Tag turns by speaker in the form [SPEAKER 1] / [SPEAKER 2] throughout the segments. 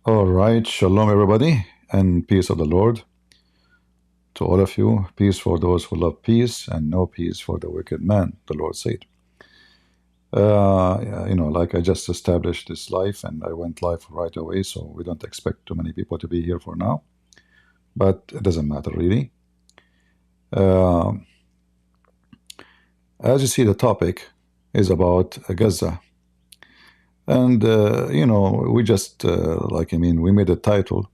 [SPEAKER 1] All right, shalom everybody, and peace of the Lord to all of you. Peace for those who love peace, and no peace for the wicked man, the Lord said. Yeah, like I just established this live, and I went live right away, so we don't expect too many people to be here for now, but it doesn't matter really. Uh, as you see, the topic is about Gaza. And, we just, we made a title,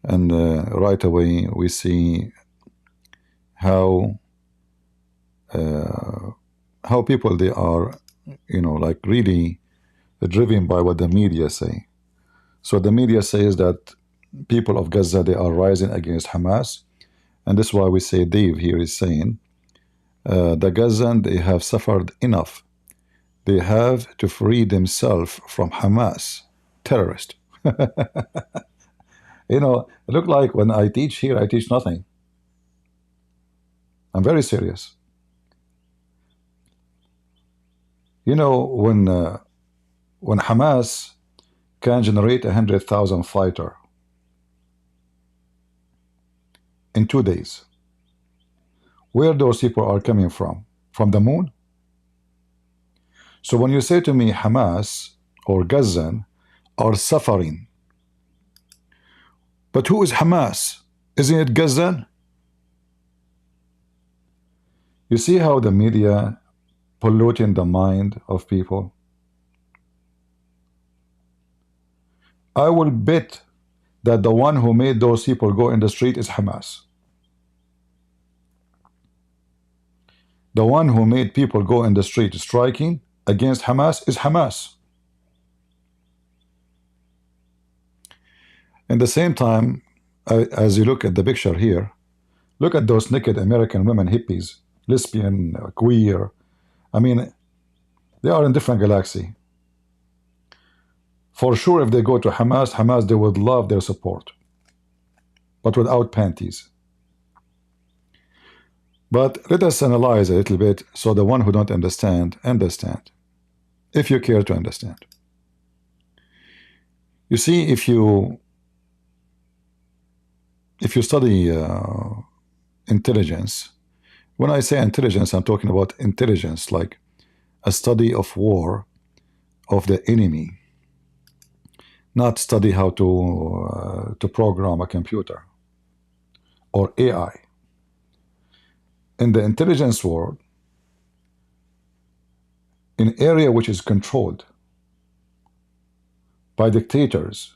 [SPEAKER 1] and right away we see how people they are, really driven by what the media say. So the media says that people of Gaza, they are rising against Hamas, and this is why we say Dave here is saying the Gazan, they have suffered enough. They have to free themselves from Hamas terrorist. It look like when I teach here, I teach nothing. I'm very serious. When Hamas can generate 100,000 fighter in 2 days, where those people are coming from? From the moon? So when you say to me Hamas or Gazan are suffering, but who is Hamas? Isn't it Gazan? You see how the media polluting the mind of people? I will bet that the one who made those people go in the street is Hamas. The one who made people go in the street striking against Hamas is Hamas. In the same time, as you look at the picture here, look at those naked American women, hippies, lesbian, queer. I mean, they are in different galaxy. For sure, if they go to Hamas, they would love their support, but without panties. But let us analyze a little bit, so the one who don't understand, if you care to understand. You see, if you study intelligence, when I say intelligence, I'm talking about intelligence, like a study of war of the enemy, not study how to program a computer or AI. In the intelligence world, in area which is controlled by dictators,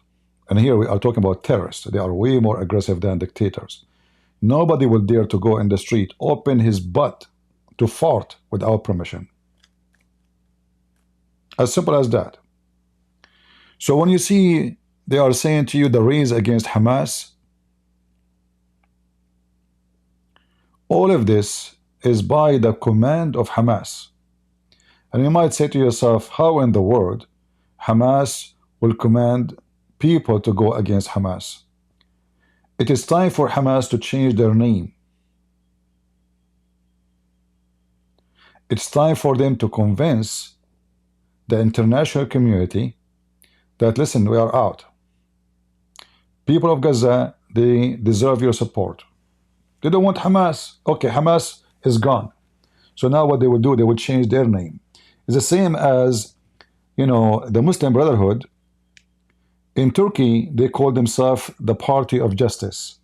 [SPEAKER 1] and here we are talking about terrorists, they are way more aggressive than dictators. Nobody will dare to go in the street, open his butt to fart without permission. As simple as that. So when you see they are saying to you the raise against Hamas, all of this is by the command of Hamas. And you might say to yourself, how in the world Hamas will command people to go against Hamas? It is time for Hamas to change their name. It's time for them to convince the international community that, listen, we are out. People of Gaza, they deserve your support. They don't want Hamas. Okay, Hamas is gone. So now what they will do, they will change their name. It's the same as, the Muslim Brotherhood. In Turkey, they call themselves the Party of Justice.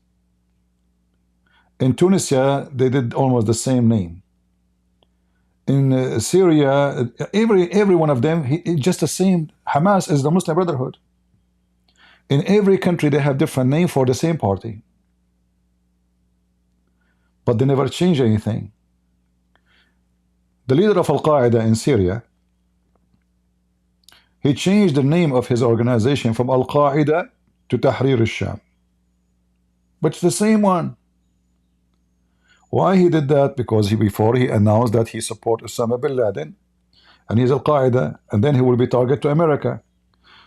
[SPEAKER 1] In Tunisia, they did almost the same name. In Syria, every one of them, it's just the same. Hamas is the Muslim Brotherhood. In every country, they have different name for the same party. But they never change anything. The leader of Al-Qaeda in Syria, he changed the name of his organization from Al-Qaeda to Tahrir al-Sham. But it's the same one. Why he did that? Because before he announced that he supports Osama bin Laden, and he's Al-Qaeda, and then he will be target to America.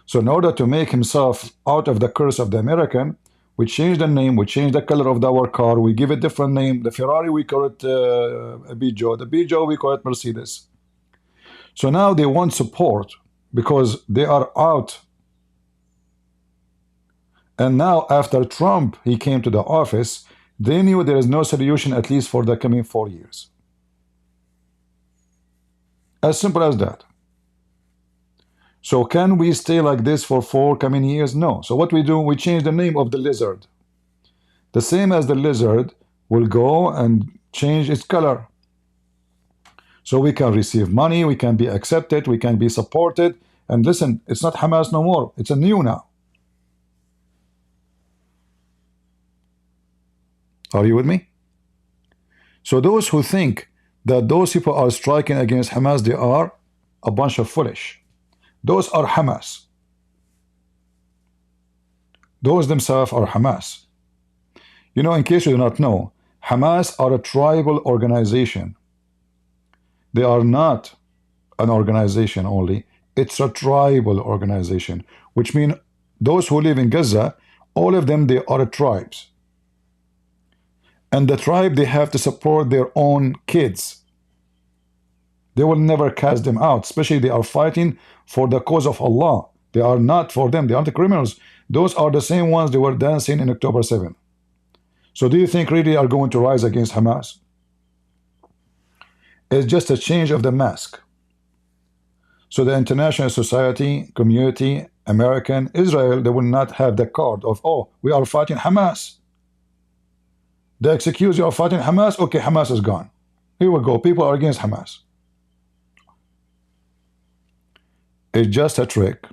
[SPEAKER 1] So in order to make himself out of the curse of the American, we change the name, we change the color of our car, we give it different name. The Ferrari, we call it Bijo. The Bijo, we call it Mercedes. So now they want support because they are out And now, after Trump, he came to the office, they knew there is no solution, at least for the coming 4 years. As simple as that. So can we stay like this for 4 coming years? No. So what we do, we change the name of the lizard. The same as the lizard will go and change its color. So we can receive money, we can be accepted, we can be supported. And listen, it's not Hamas no more. It's a new now. Are you with me? So those who think that those people are striking against Hamas, they are a bunch of foolish. Those are Hamas. Those themselves are Hamas. You know, in case you do not know, Hamas are a tribal organization. They are not an organization only. It's a tribal organization, which means those who live in Gaza, all of them, they are tribes. And the tribe, they have to support their own kids. They will never cast them out, especially they are fighting for the cause of Allah. They are not for them. They aren't the criminals. Those are the same ones they were dancing in October 7. So do you think really are going to rise against Hamas? It's just a change of the mask. So the international society, community, American, Israel, they will not have the card of, oh, we are fighting Hamas. They accuse you of fighting Hamas. Okay, Hamas is gone. Here we go. People are against Hamas. It's just a trick.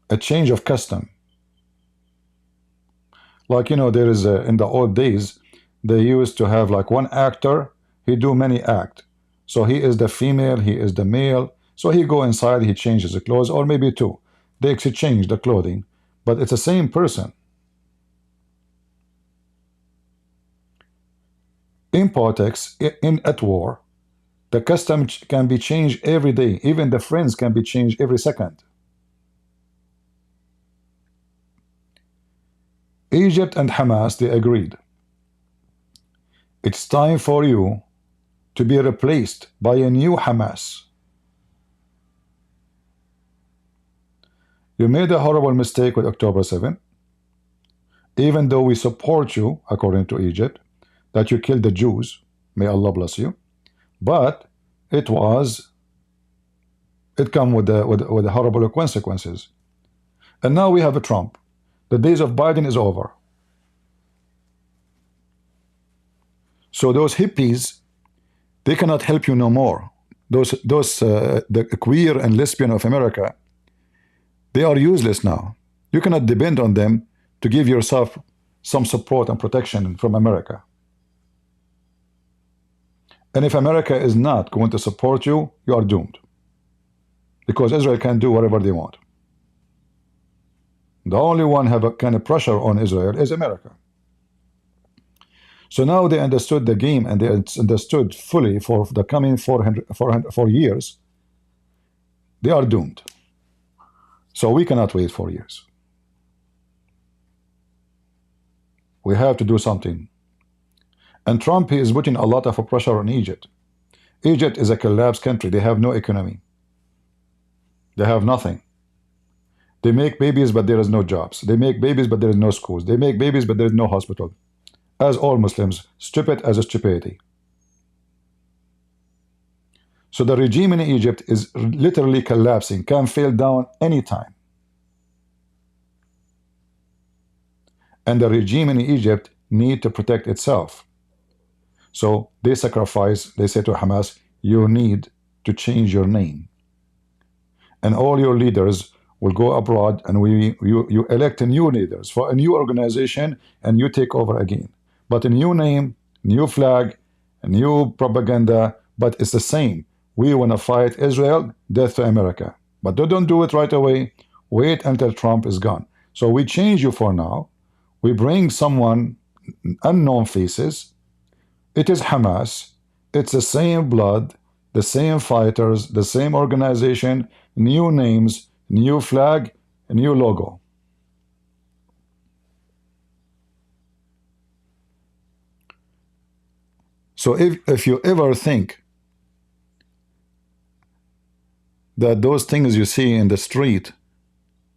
[SPEAKER 1] A change of custom. Like, you know, there is in the old days, they used to have like one actor, he do many act. So he is the female, he is the male. So he go inside, he changes the clothes, or maybe two. They exchange the clothing, but it's the same person. In politics, at war, the custom can be changed every day. Even the friends can be changed every second. Egypt and Hamas, they agreed. It's time for you to be replaced by a new Hamas. You made a horrible mistake with October 7. Even though we support you, according to Egypt, that you killed the Jews, may Allah bless you, but it come with the horrible consequences. And now we have a Trump. The days of Biden is over. So those hippies, they cannot help you no more. The queer and lesbian of America, they are useless now. You cannot depend on them to give yourself some support and protection from America. And if America is not going to support you, you are doomed. Because Israel can do whatever they want. The only one have a kind of pressure on Israel is America. So now they understood the game, and they understood fully for the coming 4 years, they are doomed. So we cannot wait 4 years. We have to do something. And Trump, he is putting a lot of pressure on Egypt. Egypt is a collapsed country. They have no economy. They have nothing. They make babies, but there is no jobs. They make babies, but there is no schools. They make babies, but there is no hospital. As all Muslims, stupid as a stupidity. So the regime in Egypt is literally collapsing, can fail down anytime. And the regime in Egypt need to protect itself. So they sacrifice, they say to Hamas, you need to change your name. And all your leaders will go abroad, and you elect new leaders for a new organization, and you take over again. But a new name, new flag, a new propaganda, but it's the same. We want to fight Israel, death to America. But they don't do it right away. Wait until Trump is gone. So we change you for now. We bring someone, unknown faces. It is Hamas. It's the same blood, the same fighters, the same organization, new names, new flag, new logo. So if you ever think that those things you see in the street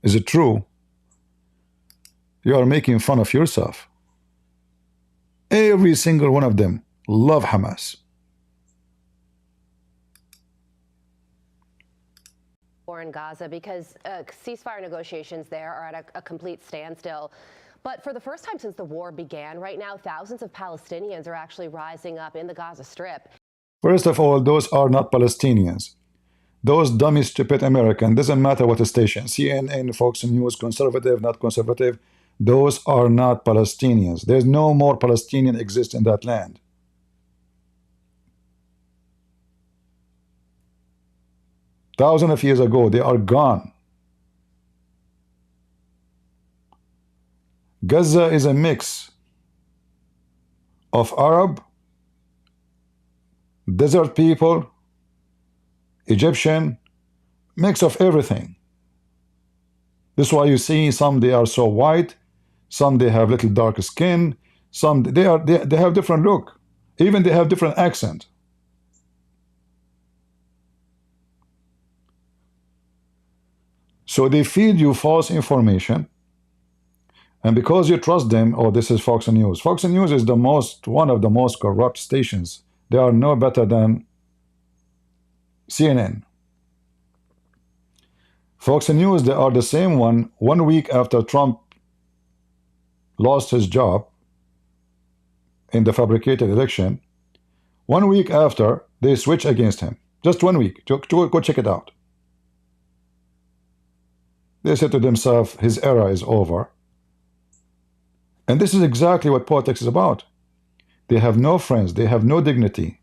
[SPEAKER 1] is it true, you are making fun of yourself. Every single one of them love Hamas.
[SPEAKER 2] War in Gaza, because ceasefire negotiations there are at a complete standstill. But for the first time since the war began, right now, thousands of Palestinians are actually rising up in the Gaza Strip.
[SPEAKER 1] First of all, those are not Palestinians. Those dummy, stupid American, doesn't matter what station, CNN, Fox News, conservative, not conservative, those are not Palestinians. There's no more Palestinian exist in that land. Thousands of years ago, they are gone. Gaza is a mix of Arab, desert people, Egyptian, mix of everything. This is why you see some they are so white, some they have little dark skin, some they have different look, even they have different accent. So they feed you false information, and because you trust them, oh, this is Fox News. Fox News is one of the most corrupt stations. They are no better than CNN. Fox News, they are the same one. 1 week after Trump lost his job in the fabricated election, 1 week after, they switch against him. Just 1 week. Go check it out. They said to themselves, his era is over. And this is exactly what politics is about. They have no friends. They have no dignity.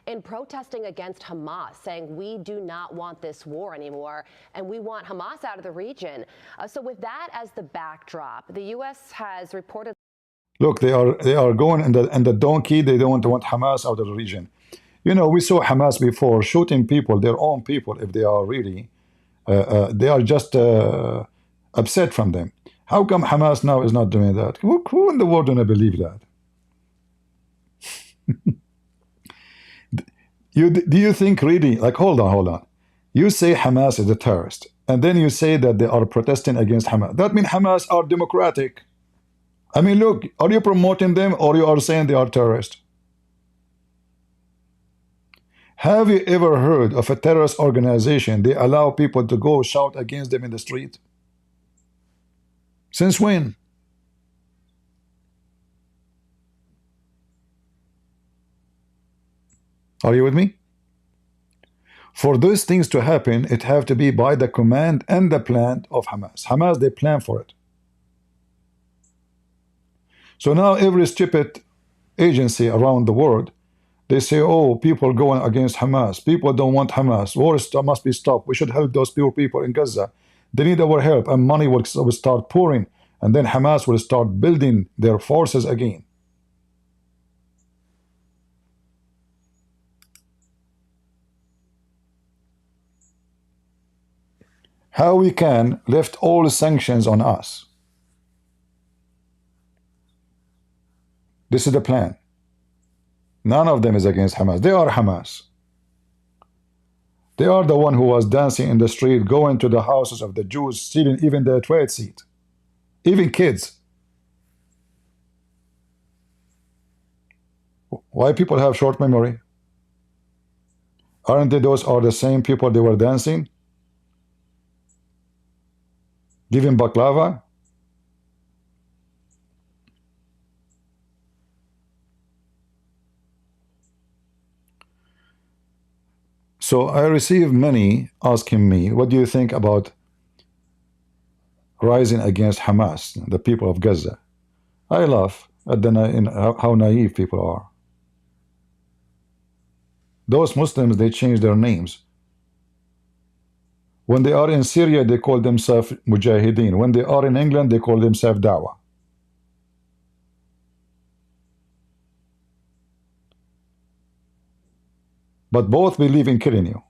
[SPEAKER 2] In protesting against Hamas, saying we do not want this war anymore and we want Hamas out of the region. So with that as the backdrop, the U.S. has reported.
[SPEAKER 1] Look, they are going in the donkey. They don't want Hamas out of the region. You know, we saw Hamas before shooting people, their own people, if they are really, they are just upset from them. How come Hamas now is not doing that? Who in the world gonna believe that? Do you think really, like, hold on. You say Hamas is a terrorist, and then you say that they are protesting against Hamas. That means Hamas are democratic. I mean, look, are you promoting them or you are saying they are terrorists? Have you ever heard of a terrorist organization they allow people to go shout against them in the street? Since when? Are you with me? For those things to happen, it have to be by the command and the plan of Hamas. Hamas, they plan for it. So now every stupid agency around the world, they say, oh, people going against Hamas. People don't want Hamas. War must be stopped. We should help those poor people in Gaza. They need our help, and money will start pouring. And then Hamas will start building their forces again. How we can lift all sanctions on us. This is the plan. None of them is against Hamas. They are Hamas. They are the one who was dancing in the street, going to the houses of the Jews, stealing even their toilet seat. Even kids. Why people have short memory? Aren't they those are the same people they were dancing? Giving baklava? So I received many asking me, what do you think about rising against Hamas, the people of Gaza? I laugh at how naive people are. Those Muslims, they change their names. When they are in Syria, they call themselves Mujahideen. When they are in England, they call themselves Dawah. But both believe in killing you.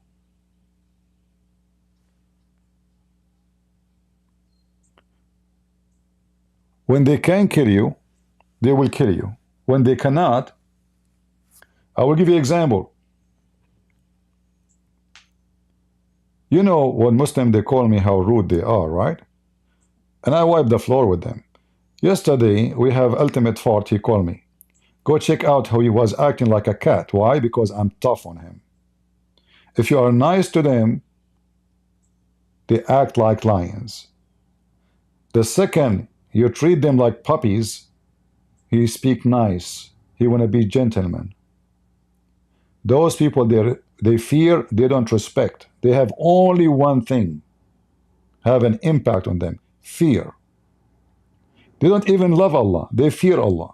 [SPEAKER 1] When they can kill you, they will kill you. When they cannot, I will give you an example. You know, when Muslim, they call me how rude they are, right? And I wipe the floor with them. Yesterday, we have Ultimate Fart, he called me. Go check out how he was acting like a cat. Why? Because I'm tough on him. If you are nice to them, they act like lions. The second you treat them like puppies, he speak nice. He want to be gentleman. Those people, they fear, they don't respect. They have only one thing have an impact on them: fear. They don't even love Allah, they fear Allah.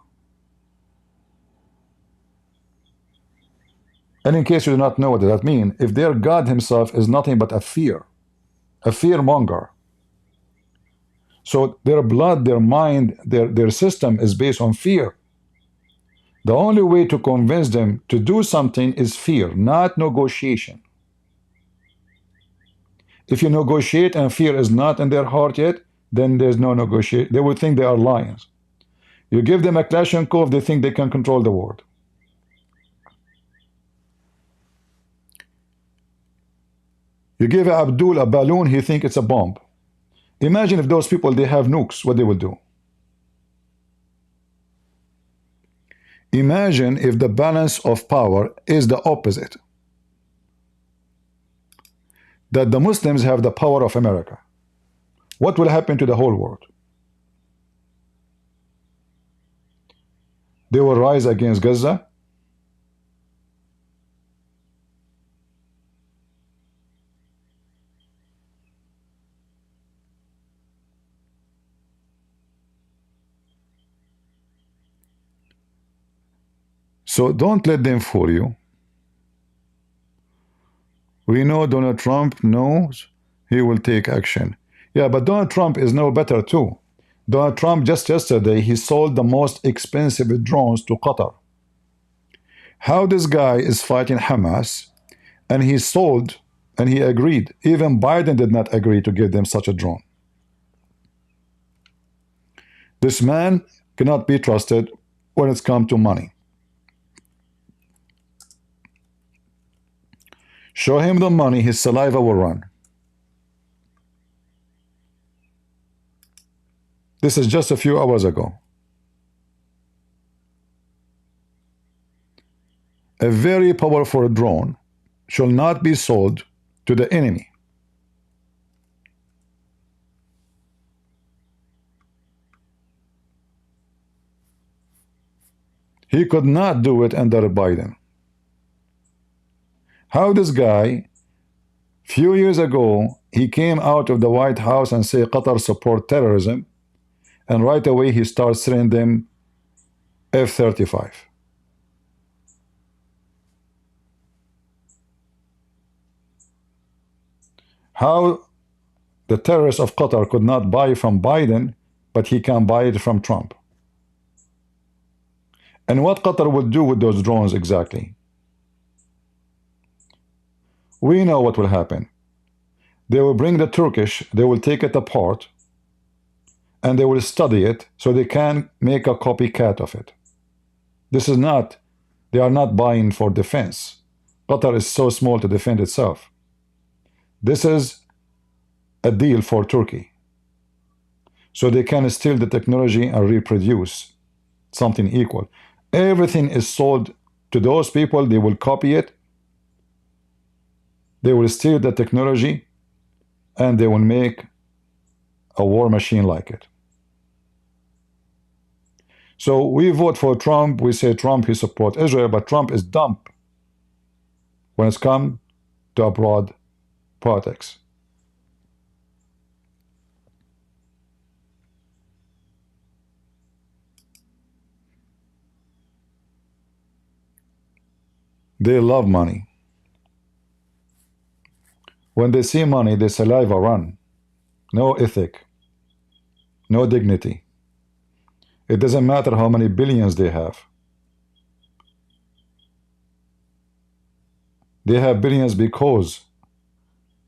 [SPEAKER 1] And in case you do not know what that means, if their God himself is nothing but a fear monger. So their blood, their mind, their system is based on fear. The only way to convince them to do something is fear, not negotiation. If you negotiate and fear is not in their heart yet, then there's no negotiation. They will think they are lions. You give them a Kalashnikov, they think they can control the world. You give Abdul a balloon, he think it's a bomb. Imagine if those people, they have nukes, what they will do. Imagine if the balance of power is the opposite. That the Muslims have the power of America. What will happen to the whole world? They will rise against Gaza. So don't let them fool you. We know Donald Trump knows he will take action. Yeah, but Donald Trump is no better too. Donald Trump just yesterday, he sold the most expensive drones to Qatar. How this guy is fighting Hamas, and he sold and he agreed. Even Biden did not agree to give them such a drone. This man cannot be trusted when it's come to money. Show him the money, his saliva will run. This is just a few hours ago. A very powerful drone shall not be sold to the enemy. He could not do it under Biden. How this guy, few years ago, he came out of the White House and say Qatar support terrorism, and right away he starts sending them F-35. How the terrorists of Qatar could not buy from Biden, but he can buy it from Trump. And what Qatar would do with those drones exactly? We know what will happen. They will bring the Turkish, they will take it apart, and they will study it so they can make a copycat of it. This is not, they are not buying for defense. Qatar is so small to defend itself. This is a deal for Turkey. So they can steal the technology and reproduce something equal. Everything is sold to those people, they will copy it, they will steal the technology, and they will make a war machine like it. So we vote for Trump, we say Trump, he supports Israel, but Trump is dumb when it's come to abroad politics. They love money. When they see money, their saliva run. No ethic, no dignity. It doesn't matter how many billions they have. They have billions because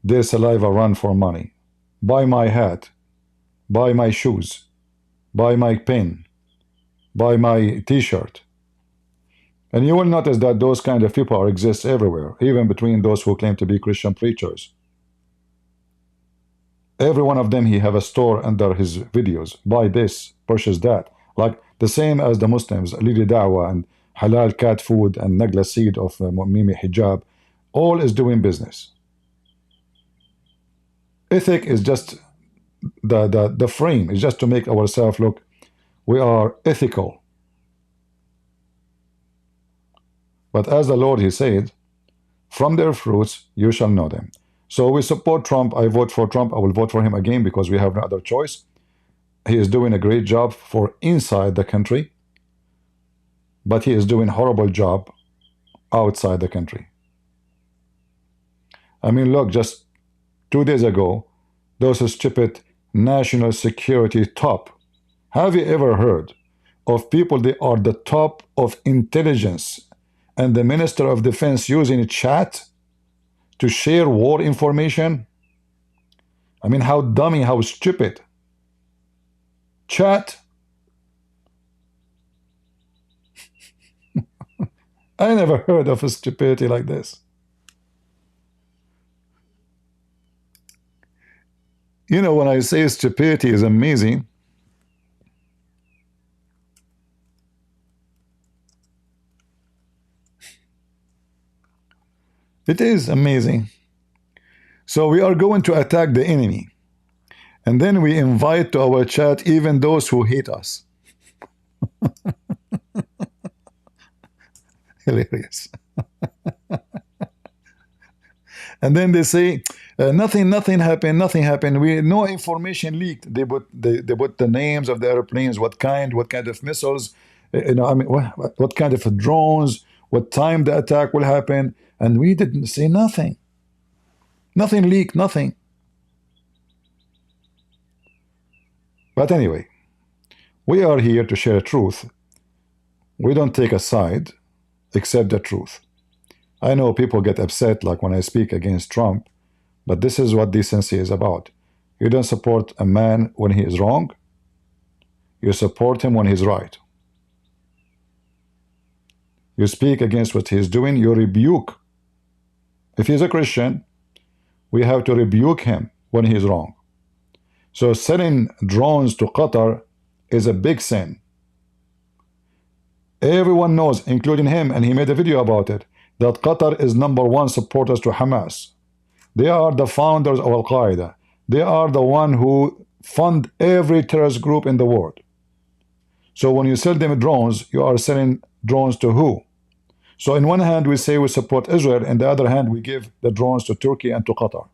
[SPEAKER 1] their saliva run for money. Buy my hat, buy my shoes, buy my pen, buy my t-shirt. And you will notice that those kind of people exist everywhere, even between those who claim to be Christian preachers. Every one of them, he have a store under his videos. Buy this, purchase that. Like the same as the Muslims, Lili Dawah and Halal Cat Food and Nagla Seed of Mimi Hijab, all is doing business. Ethic is just the frame. It's just to make ourselves look, we are ethical. But as the Lord, he said, from their fruits you shall know them. So we support Trump. I vote for Trump. I will vote for him again because we have no other choice. He is doing a great job for inside the country, but he is doing a horrible job outside the country. I mean, look, just 2 days ago, those stupid national security top. Have you ever heard of people that are the top of intelligence and the Minister of Defense using chat to share war information? I mean, how dummy, how stupid. Chat. I never heard of a stupidity like this. You know, when I say stupidity is amazing, it is amazing. So we are going to attack the enemy. And then we invite to our chat even those who hate us. Hilarious. And then they say, nothing happened, nothing happened. No information leaked. They put the names of the airplanes, what kind of missiles, you know, I mean, what kind of drones, what time the attack will happen, and we didn't say nothing. Nothing leaked, nothing. But anyway, we are here to share truth. We don't take a side, except the truth. I know people get upset, like when I speak against Trump, but this is what decency is about. You don't support a man when he is wrong. You support him when he's right. You speak against what he is doing. You rebuke. If he's a Christian, we have to rebuke him when he is wrong. So sending drones to Qatar is a big sin. Everyone knows, including him, and he made a video about it, that Qatar is #1 supporters to Hamas. They are the founders of Al-Qaeda. They are the one who fund every terrorist group in the world. So when you sell them drones, you are selling drones to who? So in one hand we say we support Israel, and the other hand we give the drones to Turkey and to Qatar.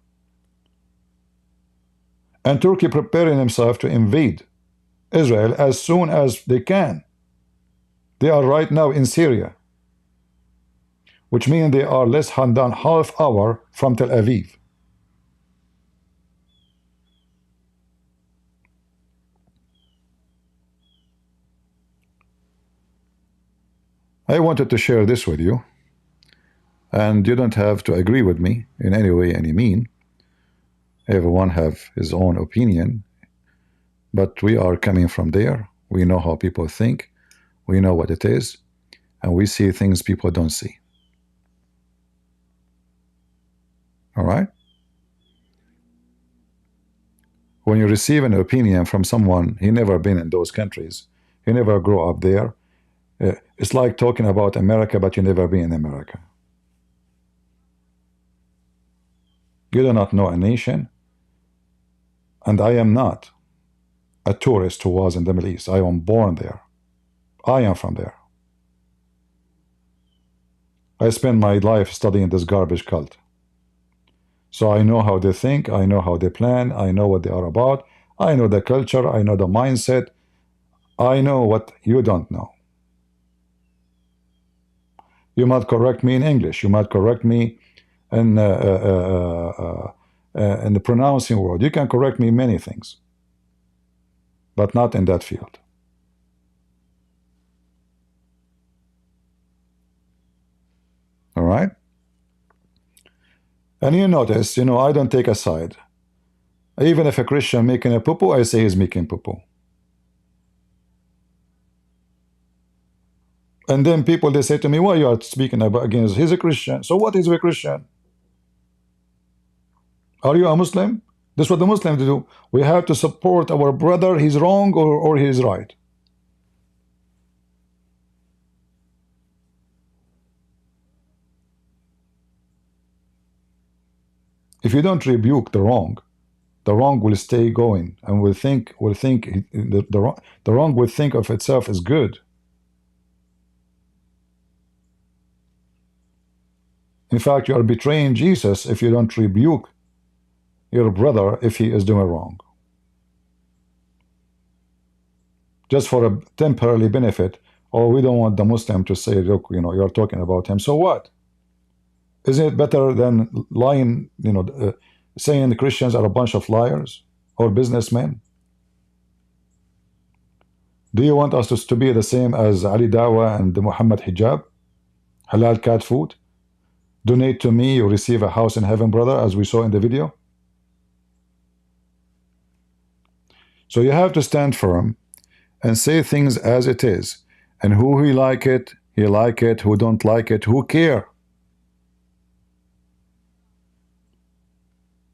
[SPEAKER 1] And Turkey preparing himself to invade Israel as soon as they can. They are right now in Syria, which means they are less than half hour from Tel Aviv. I wanted to share this with you, and you don't have to agree with me in any way, any mean. Everyone have his own opinion, but we are coming from there. We know how people think. We know what it is, and we see things people don't see. All right? When you receive an opinion from someone, he never been in those countries, he never grew up there, it's like talking about America, but you never been in America. You do not know a nation, and I am not a tourist who was in the Middle East. I am born there. I am from there. I spent my life studying this garbage cult. So I know how they think, I know how they plan, I know what they are about, I know the culture, I know the mindset, I know what you don't know. You might correct me in English, you might correct me in the pronouncing world, you can correct me in many things, but not in that field. All right? And you notice, you know, I don't take a side. Even if a Christian making a poo-poo, I say he's making poo-poo. And then people, they say to me, why you are speaking about against, he's a Christian. So what is a Christian? Are you a Muslim? This is what the Muslims do. We have to support our brother. He's wrong or he's right. If you don't rebuke the wrong will stay going and will think the wrong will think of itself as good. In fact, you are betraying Jesus if you don't rebuke your brother if he is doing wrong. Just for a temporary benefit, or we don't want the Muslim to say, look, you know, you're talking about him. So what? Isn't it better than lying, you know, saying the Christians are a bunch of liars or businessmen? Do you want us to be the same as Ali Dawa and the Muhammad Hijab? Halal cat food? Donate to me, you receive a house in heaven, brother, as we saw in the video. So you have to stand firm and say things as it is. And who he like it, who don't like it, who care?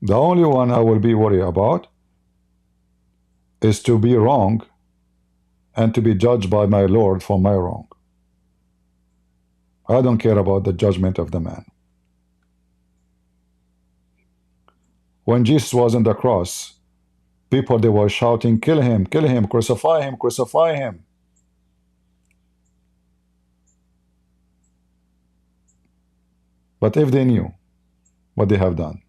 [SPEAKER 1] The only one I will be worried about is to be wrong and to be judged by my Lord for my wrong. I don't care about the judgment of the man. When Jesus was on the cross, people, they were shouting, kill him, crucify him, crucify him. But if they knew what they have done,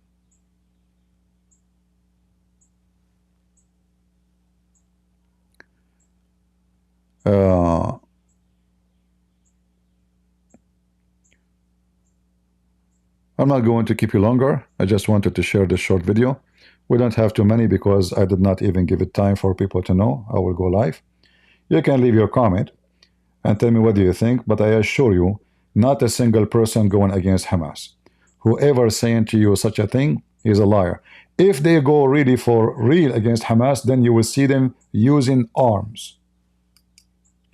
[SPEAKER 1] I'm not going to keep you longer. I just wanted to share this short video. We don't have too many because I did not even give it time for people to know. I will go live. You can leave your comment and tell me what do you think, but I assure you, not a single person going against Hamas. Whoever saying to you such a thing is a liar. If they go really for real against Hamas, then you will see them using arms.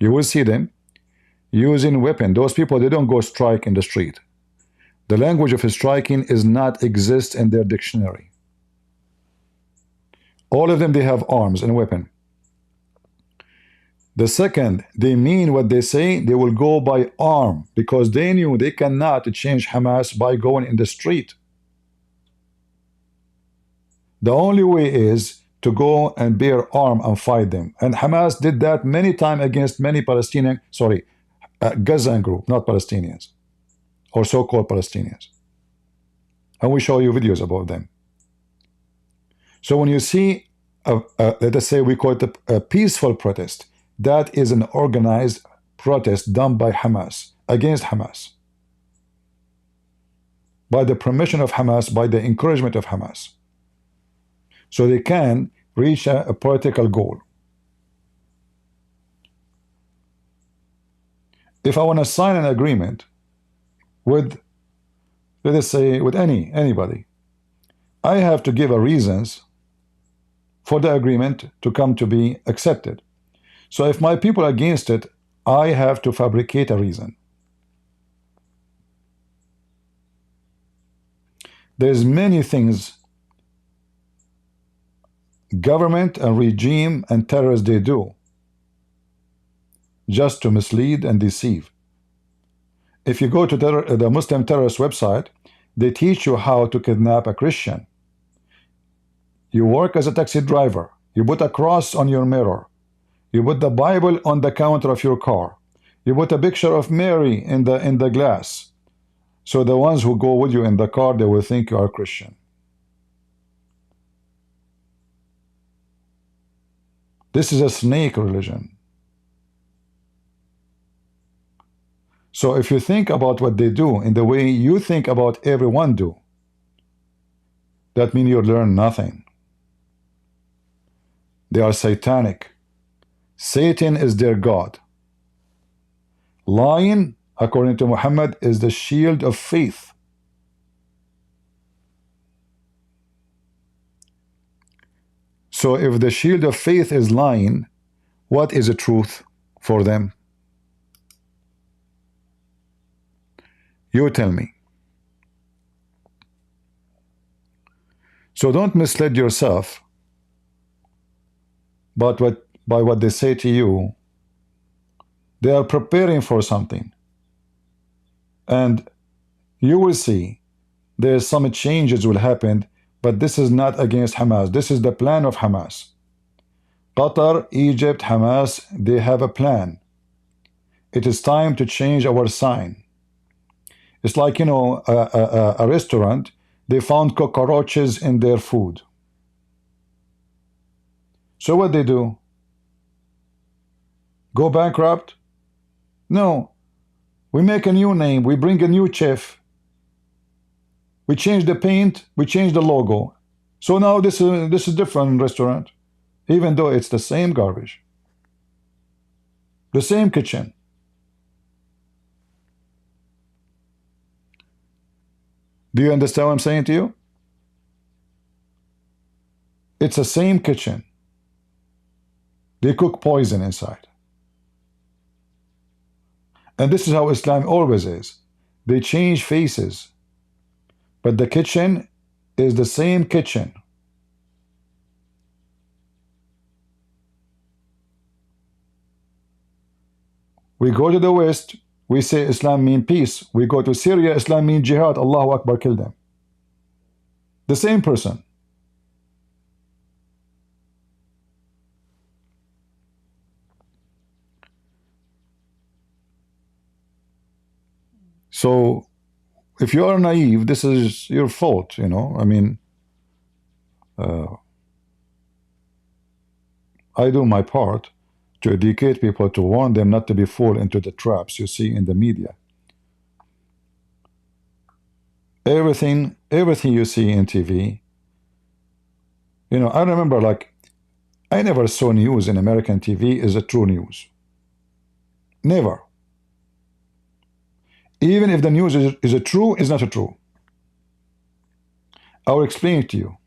[SPEAKER 1] You will see them using weapons. Those people, they don't go strike in the street. The language of striking is not exist in their dictionary. All of them, they have arms and weapon. The second they mean what they say, they will go by arm, because they knew they cannot change Hamas by going in the street. The only way is to go and bear arm and fight them. And Hamas did that many times against many Palestinian, Gazan group, not Palestinians, or so-called Palestinians. And we show you videos about them. So when you see, let us say we call it a peaceful protest, that is an organized protest done by Hamas, against Hamas. By the permission of Hamas, by the encouragement of Hamas. So they can reach a political goal. If I want to sign an agreement with, let us say, with anybody, I have to give a reasons for the agreement to come to be accepted. So if my people are against it, I have to fabricate a reason. There's many things government and regime and terrorists they do just to mislead and deceive. If you go to the Muslim terrorist website, they teach you how to kidnap a Christian. You work as a taxi driver. You put a cross on your mirror. You put the Bible on the counter of your car. You put a picture of Mary in the glass. So the ones who go with you in the car, they will think you are a Christian. This is a snake religion. So if you think about what they do in the way you think about everyone do, that means you learn nothing. They are satanic. Satan is their God. Lying, according to Muhammad, is the shield of faith. So if the shield of faith is lying, what is the truth for them? You tell me. So don't mislead yourself by what they say to you. They are preparing for something. And you will see there's some changes will happen, but this is not against Hamas. This is the plan of Hamas. Qatar, Egypt, Hamas, they have a plan. It is time to change our sign. It's like, you know, a restaurant, they found cockroaches in their food. So what they do? Go bankrupt? No. We make a new name. We bring a new chef. We change the paint. We change the logo. So now this is a different restaurant, even though it's the same garbage, the same kitchen. Do you understand what I'm saying to you? It's the same kitchen. They cook poison inside. And this is how Islam always is. They change faces, but the kitchen is the same kitchen. We go to the West, we say Islam means peace. We go to Syria, Islam means jihad. Allahu Akbar, kill them. The same person. So if you are naive, this is your fault, you know. I mean, I do my part to educate people, to warn them not to be fooled into the traps you see in the media. Everything you see in TV, you know, I remember, like, I never saw news in American TV as a true news. Never. Even if the news is a true, is not a true. I will explain it to you.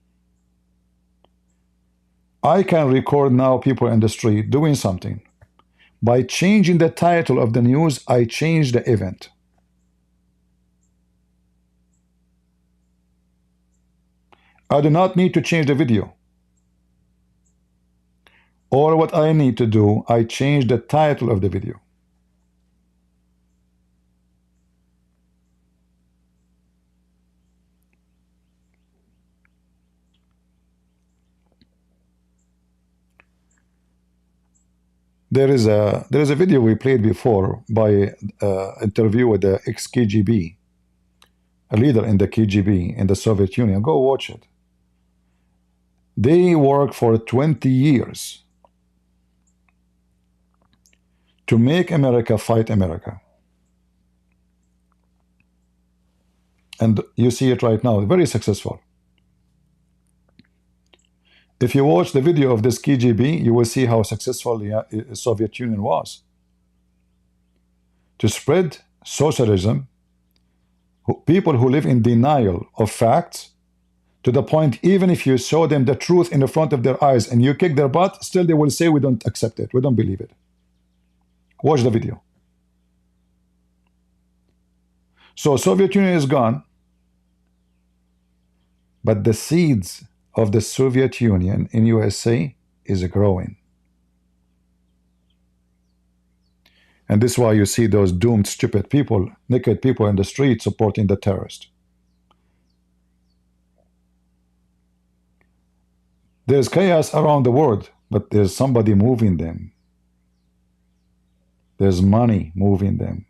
[SPEAKER 1] I can record now people in the street doing something. By changing the title of the news, I change the event. I do not need to change the video. Or what I need to do, I change the title of the video. There is a video we played before by interview with the ex-KGB, a leader in the KGB in the Soviet Union. Go watch it. They worked for 20 years to make America fight America. And you see it right now, very successful. If you watch the video of this KGB, you will see how successful the Soviet Union was to spread socialism, people who live in denial of facts, to the point even if you show them the truth in the front of their eyes and you kick their butt, still they will say we don't accept it, we don't believe it. Watch the video. So Soviet Union is gone, but the seeds of the Soviet Union in USA is growing. And this is why you see those doomed, stupid people, naked people in the street supporting the terrorist. There's chaos around the world, but there's somebody moving them. There's money moving them.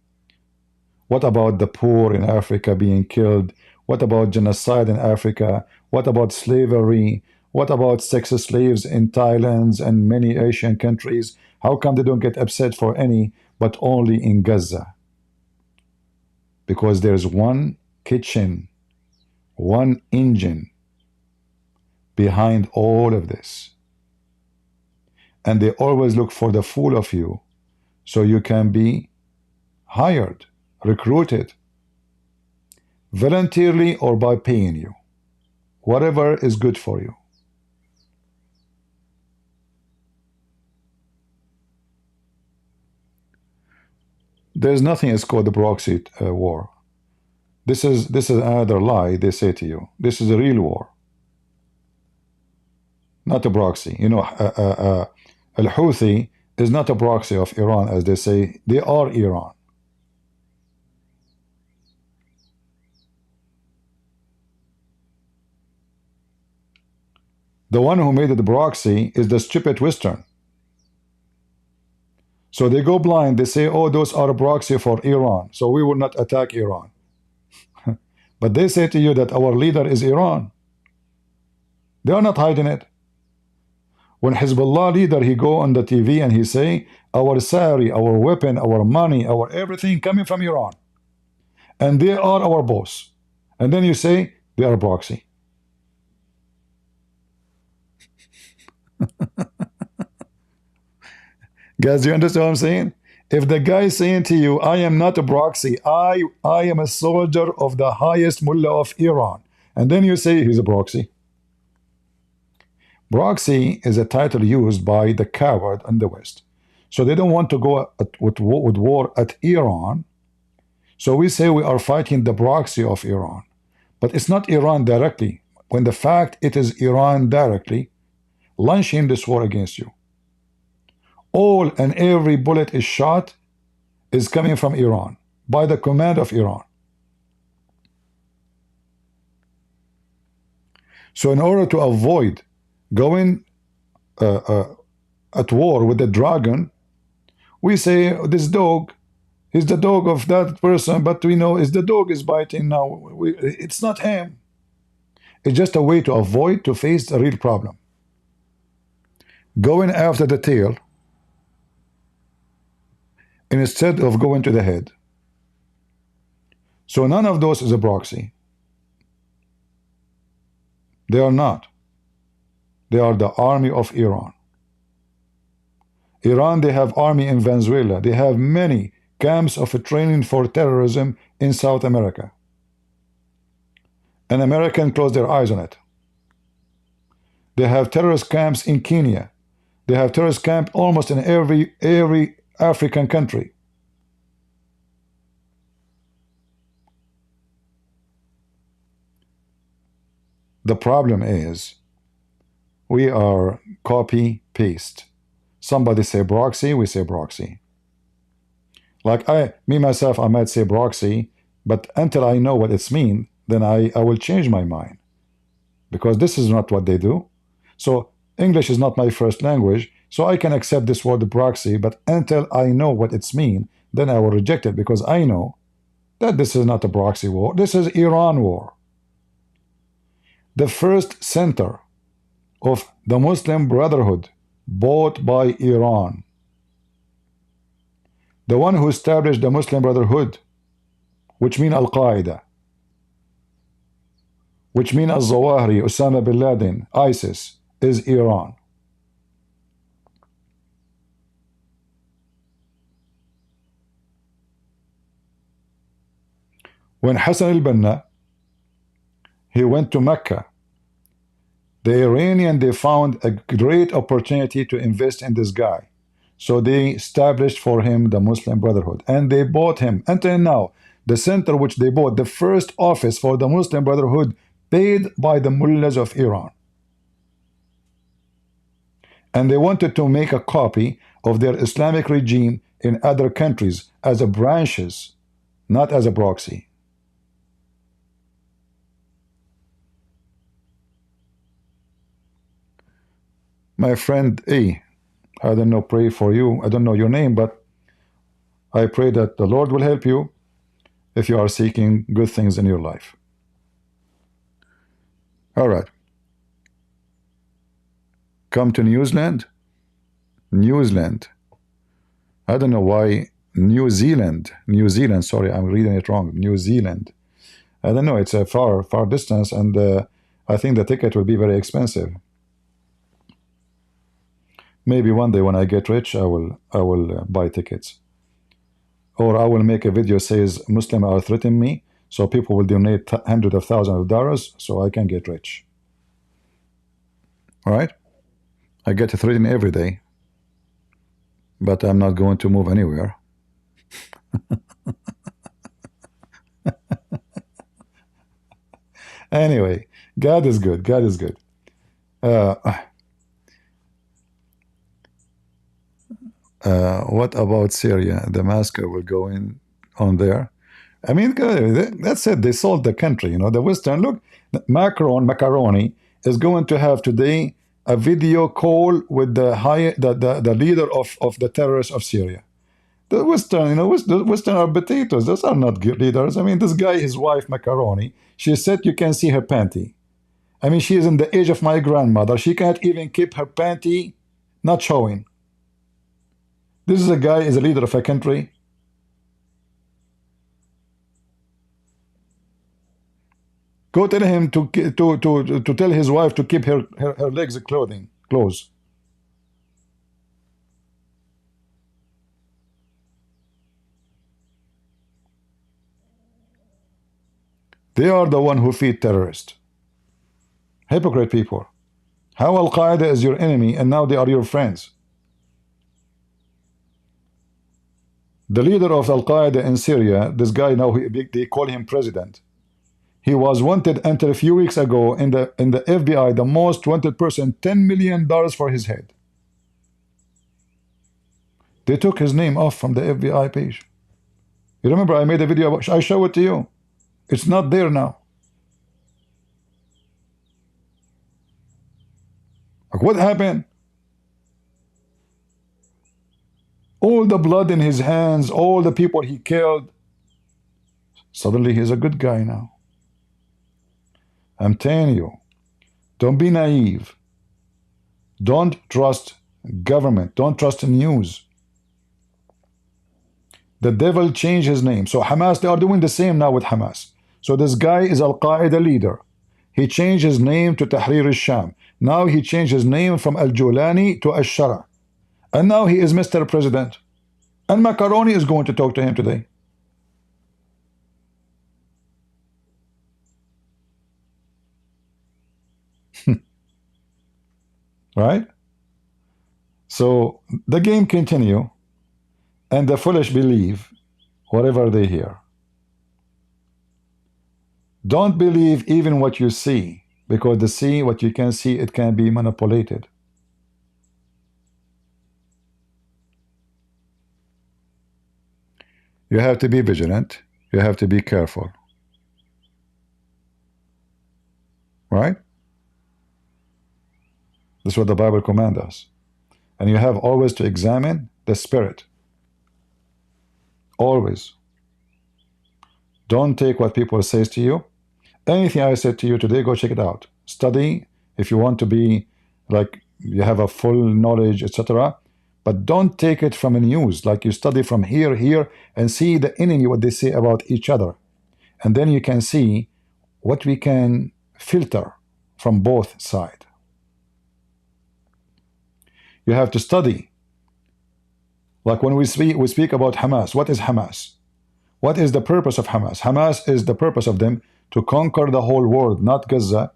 [SPEAKER 1] What about the poor in Africa being killed? What about genocide in Africa? What about slavery? What about sex slaves in Thailand and many Asian countries? How come they don't get upset for any, but only in Gaza? Because there's one kitchen, one engine behind all of this. And they always look for the fool of you so you can be hired, recruited, voluntarily or by paying you. Whatever is good for you. There's nothing as called the proxy war. This is another lie they say to you. This is a real war. not a proxy. You know, Al-Houthi is not a proxy of Iran, as they say. They are Iran. The one who made it the proxy is the stupid Western. So they go blind. They say, oh, those are a proxy for Iran, so we will not attack Iran. But they say to you that our leader is Iran. They are not hiding it. When Hezbollah leader, he go on the TV and he say, our salary, our weapon, our money, our everything coming from Iran. And they are our boss. And then you say, they are a proxy. Guys, do you understand what I'm saying? If the guy is saying to you, I am not a proxy, I am a soldier of the highest mullah of Iran, and then you say he's a proxy. Proxy is a title used by the coward in the West. So they don't want to go with war at Iran. So we say we are fighting the proxy of Iran. But it's not Iran directly, when the fact it is Iran directly launching this war against you. All and every bullet is shot is coming from Iran, by the command of Iran. So in order to avoid going at war with the dragon, we say this dog is the dog of that person, but we know is the dog is biting now. It's not him. It's just a way to avoid to face the real problem. Going after the tail instead of going to the head. So none of those is a proxy. They are not. They are the army of Iran. Iran, they have army in Venezuela. They have many camps of training for terrorism in South America. And Americans close their eyes on it. They have terrorist camps in Kenya. They have terrorist camp almost in every African country. The problem is we are copy paste. Somebody say proxy, we say proxy. Like me myself, I might say proxy, but until I know what it's mean, then I will change my mind, because this is not what they do. So English is not my first language, so I can accept this word proxy, but until I know what it's mean, then I will reject it, because I know that this is not a proxy war. This is Iran war. The first center of the Muslim Brotherhood bought by Iran. The one who established the Muslim Brotherhood, which mean Al-Qaeda, which mean Al-Zawahiri, Osama bin Laden, ISIS, is Iran. When Hassan al-Banna, he went to Mecca, the Iranian, they found a great opportunity to invest in this guy. So they established for him the Muslim Brotherhood, and they bought him. Until now, the center which they bought, the first office for the Muslim Brotherhood, paid by the mullahs of Iran. And they wanted to make a copy of their Islamic regime in other countries as a branches, not as a proxy. My friend A, I don't know, pray for you. I don't know your name, but I pray that the Lord will help you if you are seeking good things in your life. All right. Come to New Zealand. New Zealand. I don't know why New Zealand. New Zealand, sorry, I'm reading it wrong. New Zealand. I don't know, it's a far distance, and I think the ticket will be very expensive. Maybe one day when I get rich, I will buy tickets. Or I will make a video says Muslims are threatening me, so people will donate hundreds of thousands of dollars so I can get rich. All right? I get threatened every day, but I'm not going to move anywhere. Anyway, God is good. God is good. What about Syria? The massacre will go in on there. I mean, that's it. They sold the country. You know, the Western look. Macaroni is going to have today a video call with the leader of the terrorists of Syria. The Western, you know, the Western are potatoes. Those are not good leaders. I mean, this guy, his wife, Macaroni, she said you can see her panty. I mean, she is in the age of my grandmother. She can't even keep her panty not showing. This is a guy, is a leader of a country. Go tell him to tell his wife to keep her legs closed. They are the one who feed terrorists. Hypocrite people. How Al-Qaeda is your enemy and now they are your friends? The leader of Al-Qaeda in Syria, this guy now, they call him president. He was wanted until a few weeks ago in the FBI, the most wanted person, $10 million for his head. They took his name off from the FBI page. You remember I made a video about, I show it to you. It's not there now. Like, what happened? All the blood in his hands, all the people he killed. Suddenly he's a good guy now. I'm telling you, don't be naive. Don't trust government. Don't trust news. The devil changed his name. So Hamas, they are doing the same now with Hamas. So this guy is Al-Qaeda leader. He changed his name to Tahrir al-Sham. Now he changed his name from Al-Julani to Al-Shara. And now he is Mr. President. And Macaroni is going to talk to him today. Right? So the game continue, and the foolish believe whatever they hear. Don't believe even what you see, because what you can see, it can be manipulated. You have to be vigilant. You have to be careful. Right? That's what the Bible commands us. And you have always to examine the spirit. Always. Don't take what people say to you. Anything I said to you today, go check it out. Study if you want to be like you have a full knowledge, etc. But don't take it from a news. Like you study from here, and see the enemy, what they say about each other. And then you can see what we can filter from both sides. You have to study. Like when we speak about Hamas. What is Hamas? What is the purpose of Hamas? Hamas is the purpose of them to conquer the whole world, not Gaza.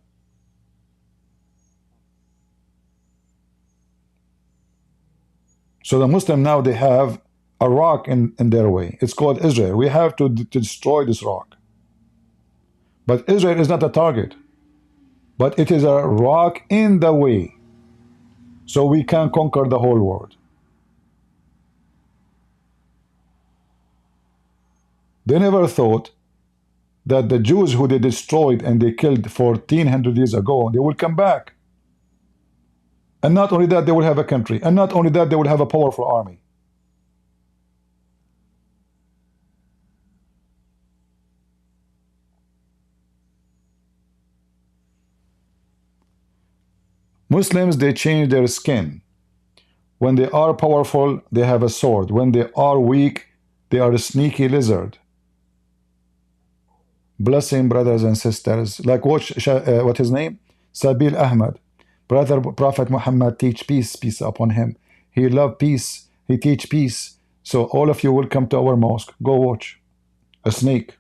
[SPEAKER 1] So the Muslim now, they have a rock in their way. It's called Israel. We have to destroy this rock. But Israel is not a target. But it is a rock in the way. So we can conquer the whole world. They never thought that the Jews who they destroyed and they killed 1400 years ago, they will come back. And not only that, they will have a country. And not only that, they will have a powerful army. Muslims, they change their skin. When they are powerful, they have a sword. When they are weak, they are a sneaky lizard. Blessing, brothers and sisters. Like what his name? Sabil Ahmad. Brother Prophet Muhammad teach peace, peace upon him. He loved peace. He teach peace. So all of you will come to our mosque. Go watch. A snake.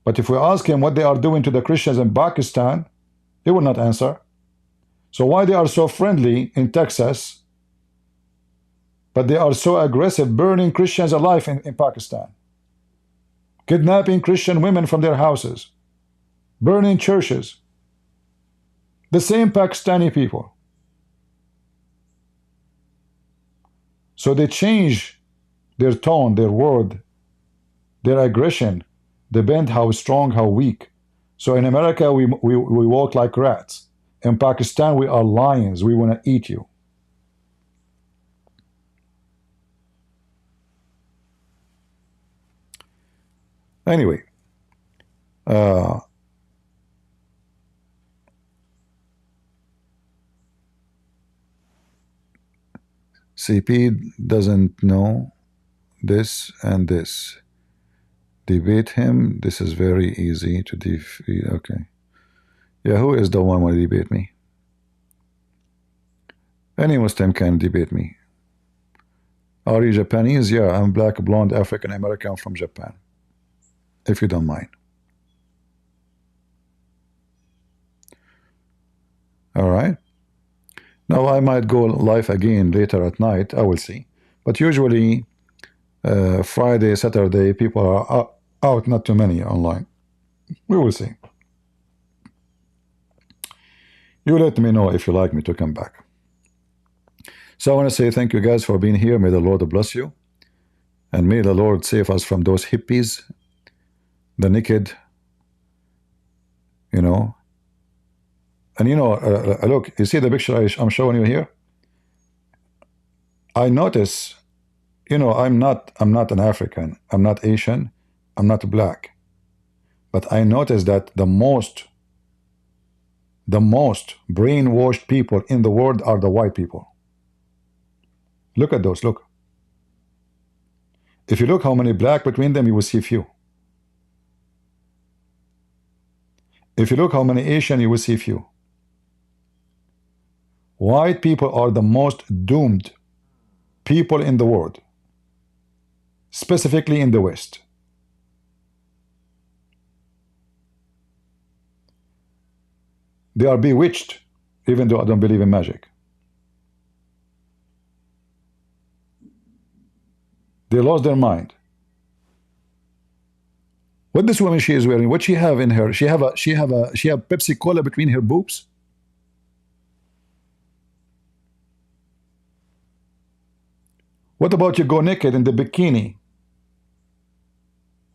[SPEAKER 1] But if we ask him what they are doing to the Christians in Pakistan, he will not answer. So why they are so friendly in Texas, but they are so aggressive, burning Christians alive in Pakistan, kidnapping Christian women from their houses, burning churches? The same Pakistani people. So they change their tone, their word, their aggression, depend how strong, how weak. So in America, we walk like rats. In Pakistan, we are lions. We want to eat you. Anyway, CP doesn't know this and this. Debate him. This is very easy to defeat. Okay. Yeah, who is the one who debate me? Any Muslim can debate me. Are you Japanese? Yeah, I'm black, blonde, African American from Japan. If you don't mind. All right. Now I might go live again later at night. I will see. But usually Friday, Saturday, people are out, not too many online. We will see. You let me know if you like me to come back. So I want to say thank you guys for being here. May the Lord bless you. And may the Lord save us from those hippies, the naked, you know. And you know, look, you see the picture I'm showing you here? I notice, you know, I'm not an African, I'm not Asian, I'm not black. But I notice that the most brainwashed people in the world are the white people. Look at those, look. If you look how many black between them, you will see few. If you look how many Asian, you will see few. White people are the most doomed people in the world, specifically in the West. They are bewitched, even though I don't believe in magic. They lost their mind. What this woman she is wearing? What she have in her? She have Pepsi Cola between her boobs. What about you go naked in the bikini?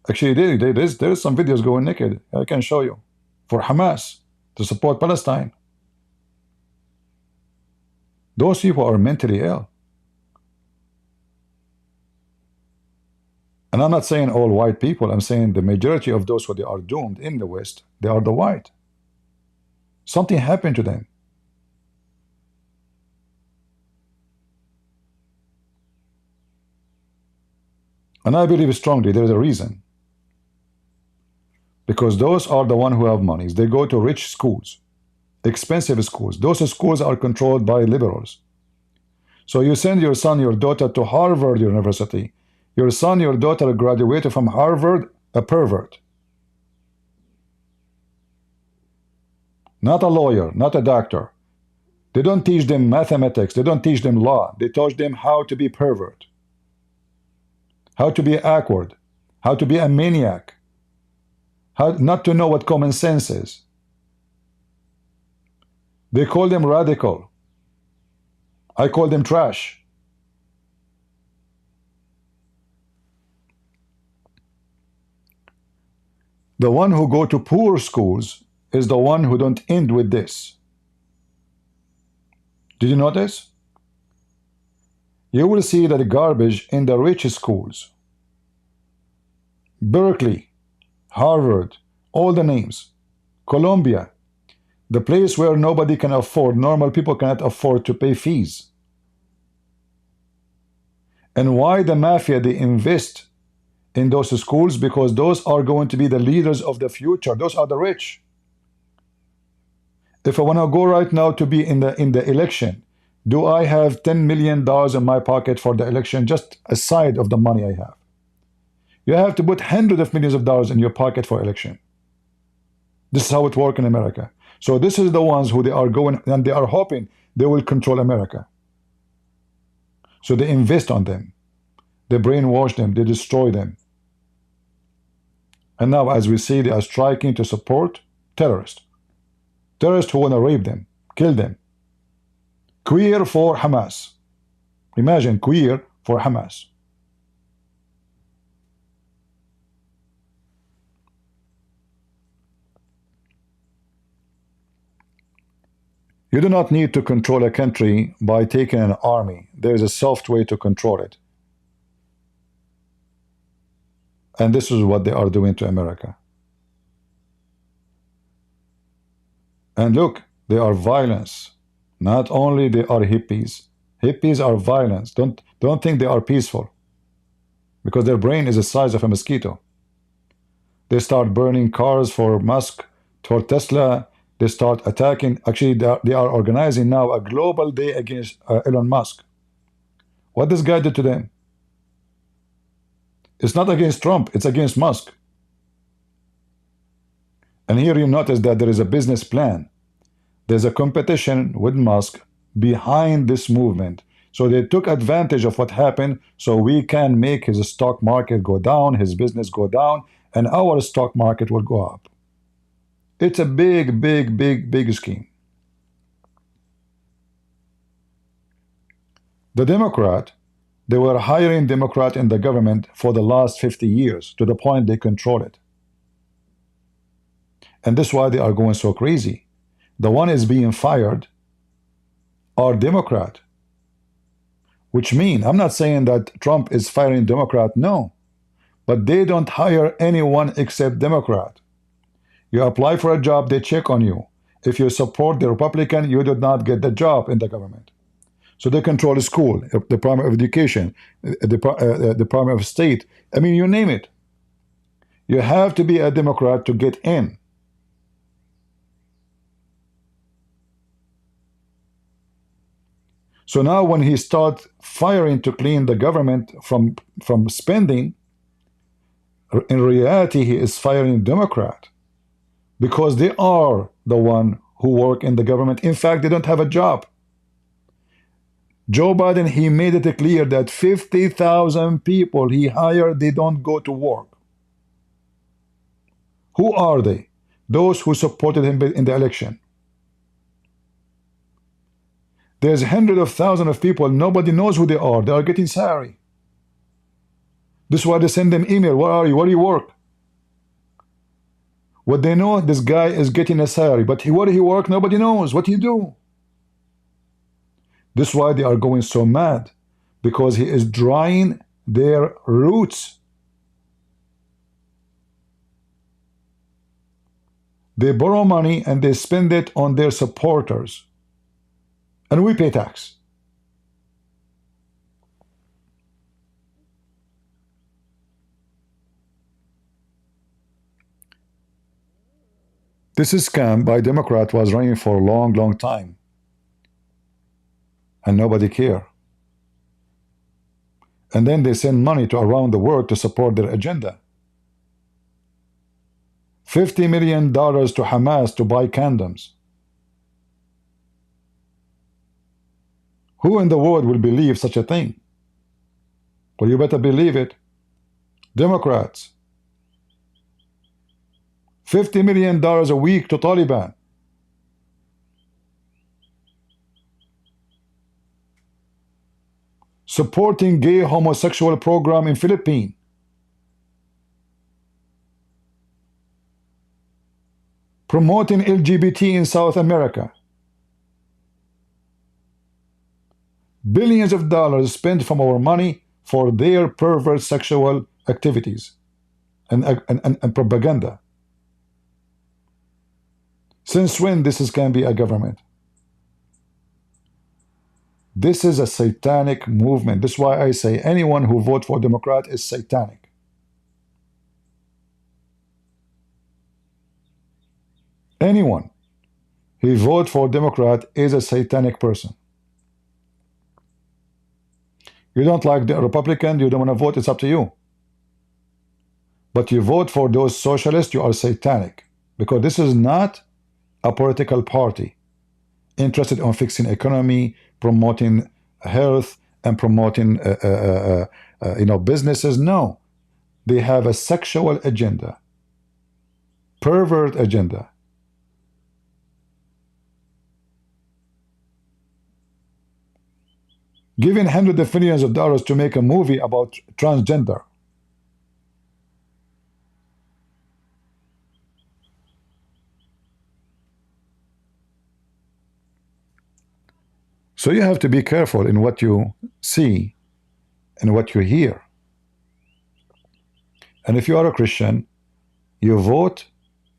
[SPEAKER 1] Actually, there is some videos going naked. I can show you for Hamas to support Palestine. Those people are mentally ill. And I'm not saying all white people. I'm saying the majority of those who they are doomed in the West, they are the white. Something happened to them. And I believe strongly there is a reason. Because those are the ones who have money. They go to rich schools, expensive schools. Those schools are controlled by liberals. So you send your son, your daughter to Harvard University. Your son, your daughter graduated from Harvard, a pervert. Not a lawyer, not a doctor. They don't teach them mathematics. They don't teach them law. They teach them how to be pervert, how to be awkward, how to be a maniac, how not to know what common sense is. They call them radical. I call them trash. The one who go to poor schools is the one who don't end with this. Did you notice? You will see that the garbage in the rich schools. Berkeley, Harvard, all the names. Columbia, the place where nobody can afford, normal people cannot afford to pay fees. And why the mafia, they invest in those schools? Because those are going to be the leaders of the future. Those are the rich. If I want to go right now to be in the election, do I have $10 million in my pocket for the election, just aside of the money I have? You have to put hundreds of millions of dollars in your pocket for election. This is how it works in America. So this is the ones who they are going, and they are hoping they will control America. So they invest on them. They brainwash them. They destroy them. And now, as we see, they are striking to support terrorists. Terrorists who want to rape them, kill them. Queer for Hamas. Imagine, queer for Hamas. You do not need to control a country by taking an army. There is a soft way to control it. And this is what they are doing to America. And look, they are violence. Not only they are hippies. Hippies are violence. Don't think they are peaceful. Because their brain is the size of a mosquito. They start burning cars for Musk, for Tesla. They start attacking. Actually, they are organizing now a global day against Elon Musk. What this guy did to them? It's not against Trump, it's against Musk. And here you notice that there is a business plan. There's a competition with Musk behind this movement. So they took advantage of what happened so we can make his stock market go down, his business go down, and our stock market will go up. It's a big, big, big, big scheme. The Democrat, they were hiring Democrat in the government for the last 50 years to the point they control it. And this is why they are going so crazy. The one is being fired are Democrat. Which means, I'm not saying that Trump is firing Democrat, no. But they don't hire anyone except Democrat. You apply for a job, they check on you. If you support the Republican, you do not get the job in the government. So they control the school, the Department of Education, the Department of State. I mean, you name it. You have to be a Democrat to get in. So now when he starts firing to clean the government from spending, in reality he is firing Democrat because they are the one who work in the government. In fact, they don't have a job. Joe Biden, he made it clear that 50,000 people he hired, they don't go to work. Who are they? Those who supported him in the election. There's hundreds of thousands of people, nobody knows who they are. They are getting salary. This is why they send them email. Where are you? Where do you work? What they know, this guy is getting a salary. But where do he work? Nobody knows. What do you do? This is why they are going so mad. Because he is drying their roots. They borrow money and they spend it on their supporters. And we pay tax. This scam by Democrat was running for a long, long time. And nobody cared. And then they send money to around the world to support their agenda. $50 million to Hamas to buy condoms. Who in the world will believe such a thing? Well, you better believe it. Democrats. $50 million a week to Taliban. Supporting gay homosexual program in Philippines. Promoting LGBT in South America. Billions of dollars spent from our money for their perverse sexual activities and propaganda. Since when this can be a government? This is a satanic movement. This is why I say anyone who votes for Democrat is satanic. Anyone who votes for Democrat is a satanic person. You don't like the Republican, you don't want to vote, it's up to you. But you vote for those socialists, you are satanic. Because this is not a political party interested in fixing economy, promoting health, and promoting businesses. No. They have a sexual agenda. Pervert agenda. giving hundreds of millions of dollars to make a movie about transgender. So you have to be careful in what you see and what you hear. And if you are a Christian, you vote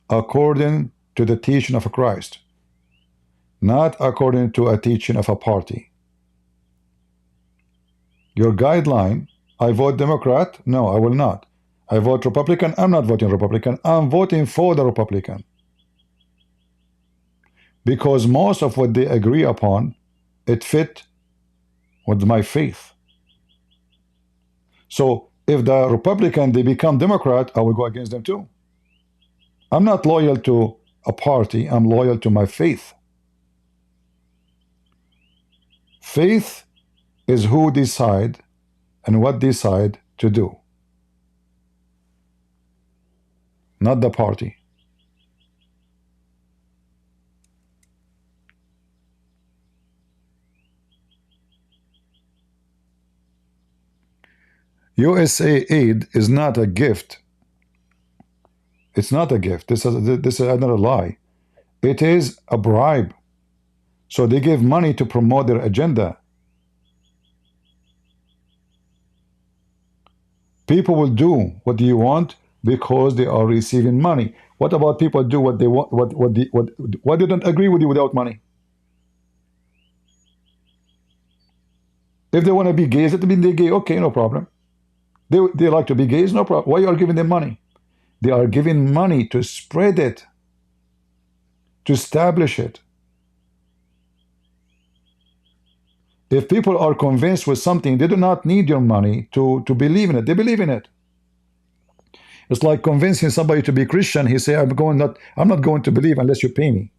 [SPEAKER 1] according to the teaching of Christ, not according to a teaching of a party. Your guideline, I vote Democrat? No, I will not. I vote Republican? I'm not voting Republican. I'm voting for the Republican. Because most of what they agree upon, it fit with my faith. So if the Republican, they become Democrat, I will go against them too. I'm not loyal to a party. I'm loyal to my faith. Faith is who decide and what decide to do, not the party. USA aid is not a gift. It's not a gift. This is another lie. It is a bribe. So they give money to promote their agenda. People will do what you want because they are receiving money. What about people do what they want? What they don't agree with you without money? If they want to be gays, that means they're gay. Okay, no problem. They like to be gays, no problem. Why you are giving them money? They are giving money to spread it, to establish it. If people are convinced with something, they do not need your money to believe in it. They believe in it. It's like convincing somebody to be Christian. He say, I'm not going to believe unless you pay me.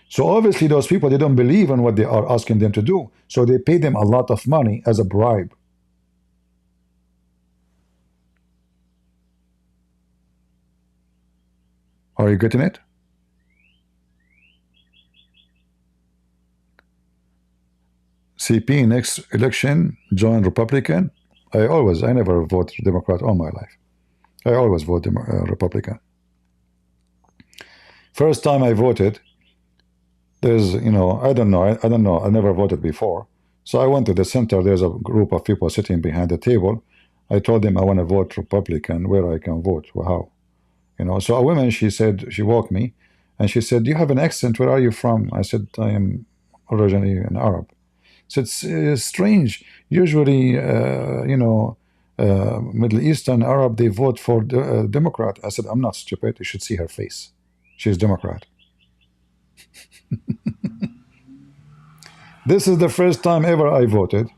[SPEAKER 1] So obviously those people, they don't believe in what they are asking them to do. So they pay them a lot of money as a bribe. Are you getting it? CP next election, join Republican. I never vote Democrat all my life. I always vote Republican. First time I voted, there's, I don't know, I never voted before. So I went to the center, there's a group of people sitting behind the table. I told them I want to vote Republican, where I can vote, how. So a woman, she said, she walked me, and she said, do you have an accent? Where are you from? I said, I am originally an Arab. So it's strange. Usually, Middle Eastern Arab, they vote for the Democrat. I said, I'm not stupid. You should see her face. She's Democrat. This is the first time ever I voted.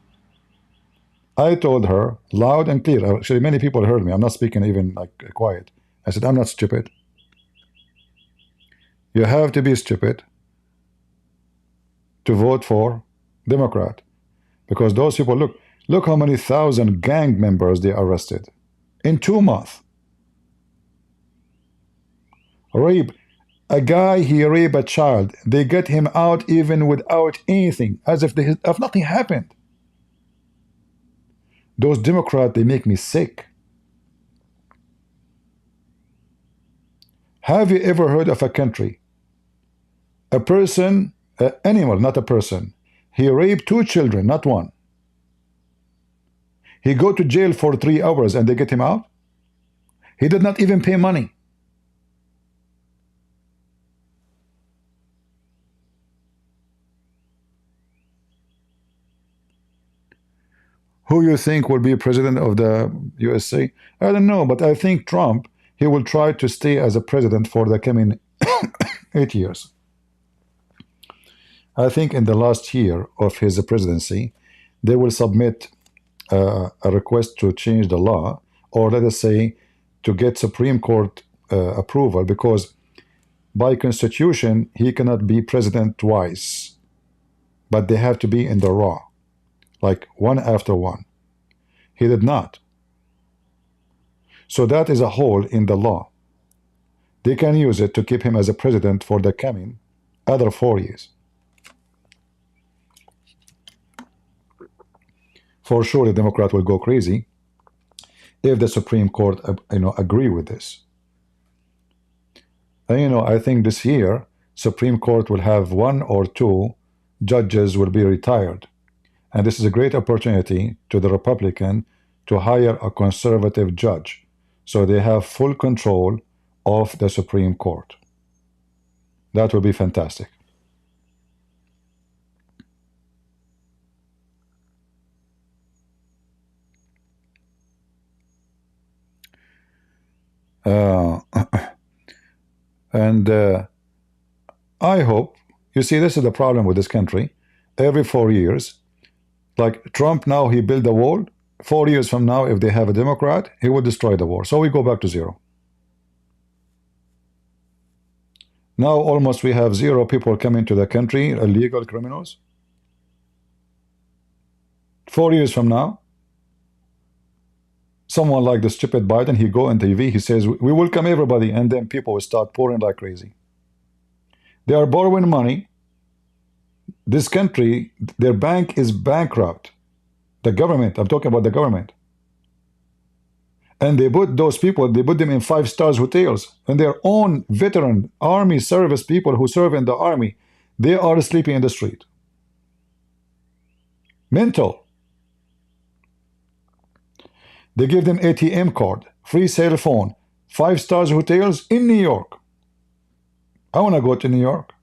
[SPEAKER 1] I told her loud and clear. Actually, many people heard me. I'm not speaking even like quiet. I said, I'm not stupid. You have to be stupid to vote for Democrat, because those people, look how many thousand gang members they arrested in 2 months. Rape a guy, he raped a child, they get him out even without anything, as if nothing happened. Those Democrats, they make me sick. Have you ever heard of a country, a person, an animal, not a person, he raped 2 children, not 1. He go to jail for 3 hours and they get him out? He did not even pay money. Who you think will be president of the USA? I don't know, but I think Trump, he will try to stay as a president for the coming 8 years. I think in the last year of his presidency, they will submit a request to change the law, or let us say, to get Supreme Court approval, because by constitution, he cannot be president twice, but they have to be in the raw, like one after one. He did not. So that is a hole in the law. They can use it to keep him as a president for the coming other 4 years. for sure the Democrat will go crazy if the Supreme Court agree with this. And I think this year Supreme Court will have 1 or 2 judges will be retired, and this is a great opportunity to the Republican to hire a conservative judge, so they have full control of the Supreme Court. That would be fantastic. And I hope, you see, this is the problem with this country. Every 4 years, like Trump now, he built a wall. 4 years from now, if they have a Democrat, he will destroy the wall. So we go back to zero. Now almost we have 0 people coming to the country, illegal criminals. 4 years from now, someone like the stupid Biden, he go on TV, he says, we welcome everybody, and then people will start pouring like crazy. They are borrowing money. This country, their bank is bankrupt. The government, I'm talking about the government. And they put those people, they put them in 5-star hotels, and their own veteran army service people who serve in the army, they are sleeping in the street. Mental. They give them ATM card, free cell phone, 5-star hotels in New York. I want to go to New York.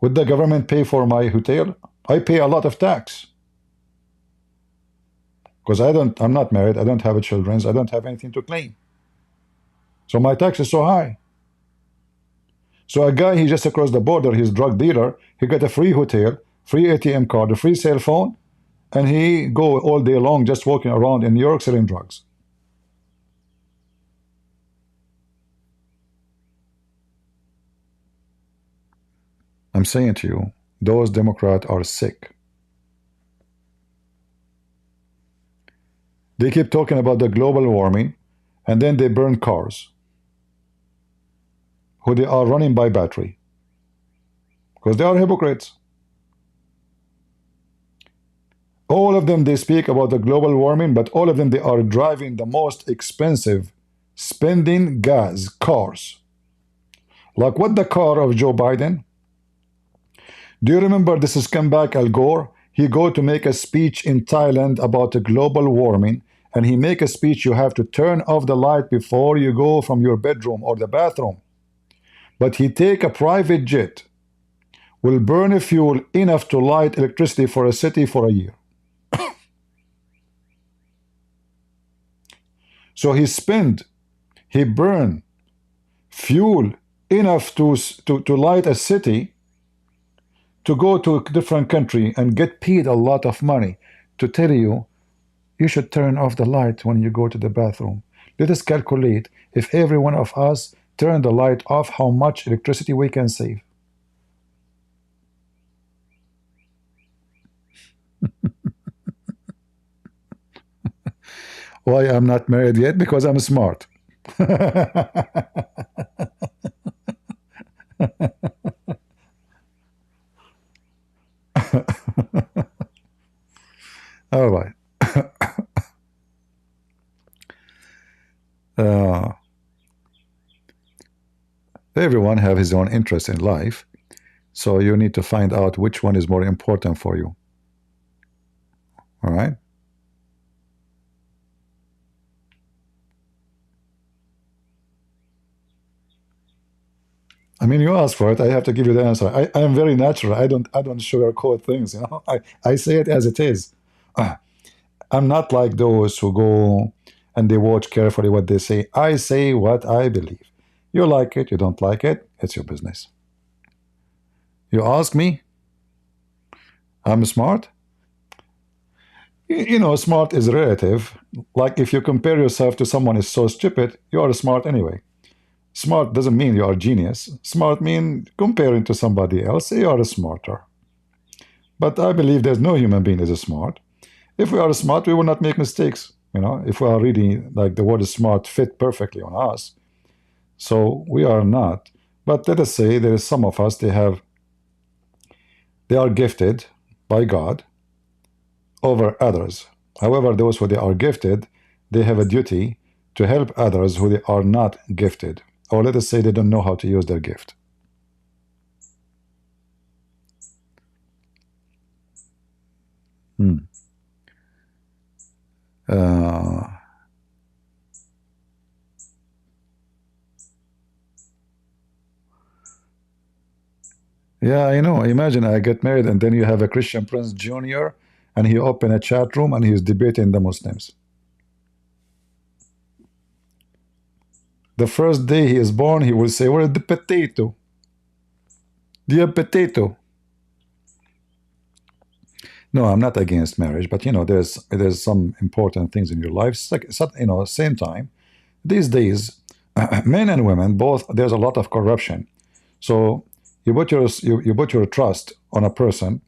[SPEAKER 1] Would the government pay for my hotel? I pay a lot of tax. Because I'm not married, I don't have children, I don't have anything to claim. So my tax is so high. So a guy, he just across the border, he's a drug dealer, he got a free hotel, free ATM card, a free cell phone, and he go all day long just walking around in New York selling drugs. I'm saying to you, those Democrats are sick. They keep talking about the global warming, and then they burn cars who they are running by battery, because they are hypocrites. All of them, they speak about the global warming, but all of them, they are driving the most expensive spending gas cars. Like what, the car of Joe Biden? Do you remember this scumbag Al Gore? He go to make a speech in Thailand about the global warming, and he make a speech, you have to turn off the light before you go from your bedroom or the bathroom. But he take a private jet, will burn a fuel enough to light electricity for a city for a year. So he burn fuel enough to light a city, to go to a different country and get paid a lot of money to tell you, you should turn off the light when you go to the bathroom. Let us calculate, if every one of us turn the light off, how much electricity we can save. Why I'm not married yet? Because I'm smart. All right. Everyone have his own interest in life, so you need to find out which one is more important for you. All right. I mean, you ask for it, I have to give you the answer. I am very natural. I don't sugarcoat things, you know. I say it as it is. I'm not like those who go and they watch carefully what they say. I say what I believe. You like it, you don't like it, it's your business. You ask me, I'm smart? You know, smart is relative. Like if you compare yourself to someone who's so stupid, you are smart anyway. Smart doesn't mean you are genius. Smart means comparing to somebody else, you are smarter. But I believe there's no human being is smart. If we are smart, we will not make mistakes. You know, if we are really, like the word smart fit perfectly on us. So we are not. But let us say there is some of us, they have They are gifted by God over others. However, those who they are gifted, they have a duty to help others who they are not gifted. Or let us say they don't know how to use their gift. Yeah, I know. Imagine I get married and then you have a Christian Prince Jr. and he open a chat room and he's debating the Muslims. The first day he is born, he will say, "Where's the potato? The potato." No, I'm not against marriage, but you know, there's some important things in your life. You know, same time, these days, men and women both, there's a lot of corruption. So you put your trust on a person,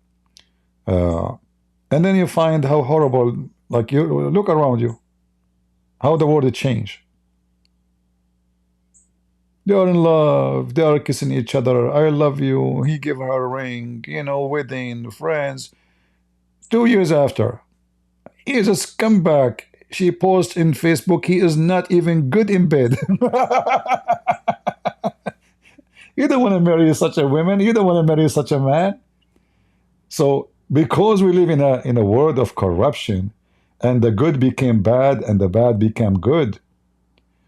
[SPEAKER 1] and then you find how horrible. Like you look around you, how the world has changed. They are in love. They are kissing each other. I love you. He gave her a ring. You know, wedding, friends. 2 years after, he is a scumbag. She posts in Facebook, he is not even good in bed. You don't want to marry such a woman. You don't want to marry such a man. So, because we live in a world of corruption, and the good became bad and the bad became good,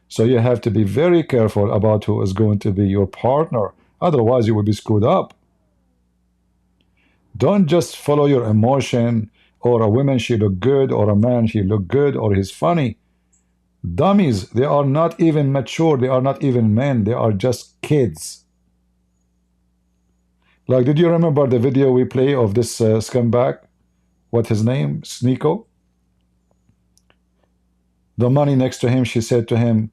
[SPEAKER 1] so you have to be very careful about who is going to be your partner. Otherwise, you will be screwed up. Don't just follow your emotion, or a woman, she look good, or a man, she look good, or he's funny. Dummies, they are not even mature, they are not even men, they are just kids. Like, did you remember the video we play of this scumbag? What's his name? Sneeko? The money next to him, she said to him,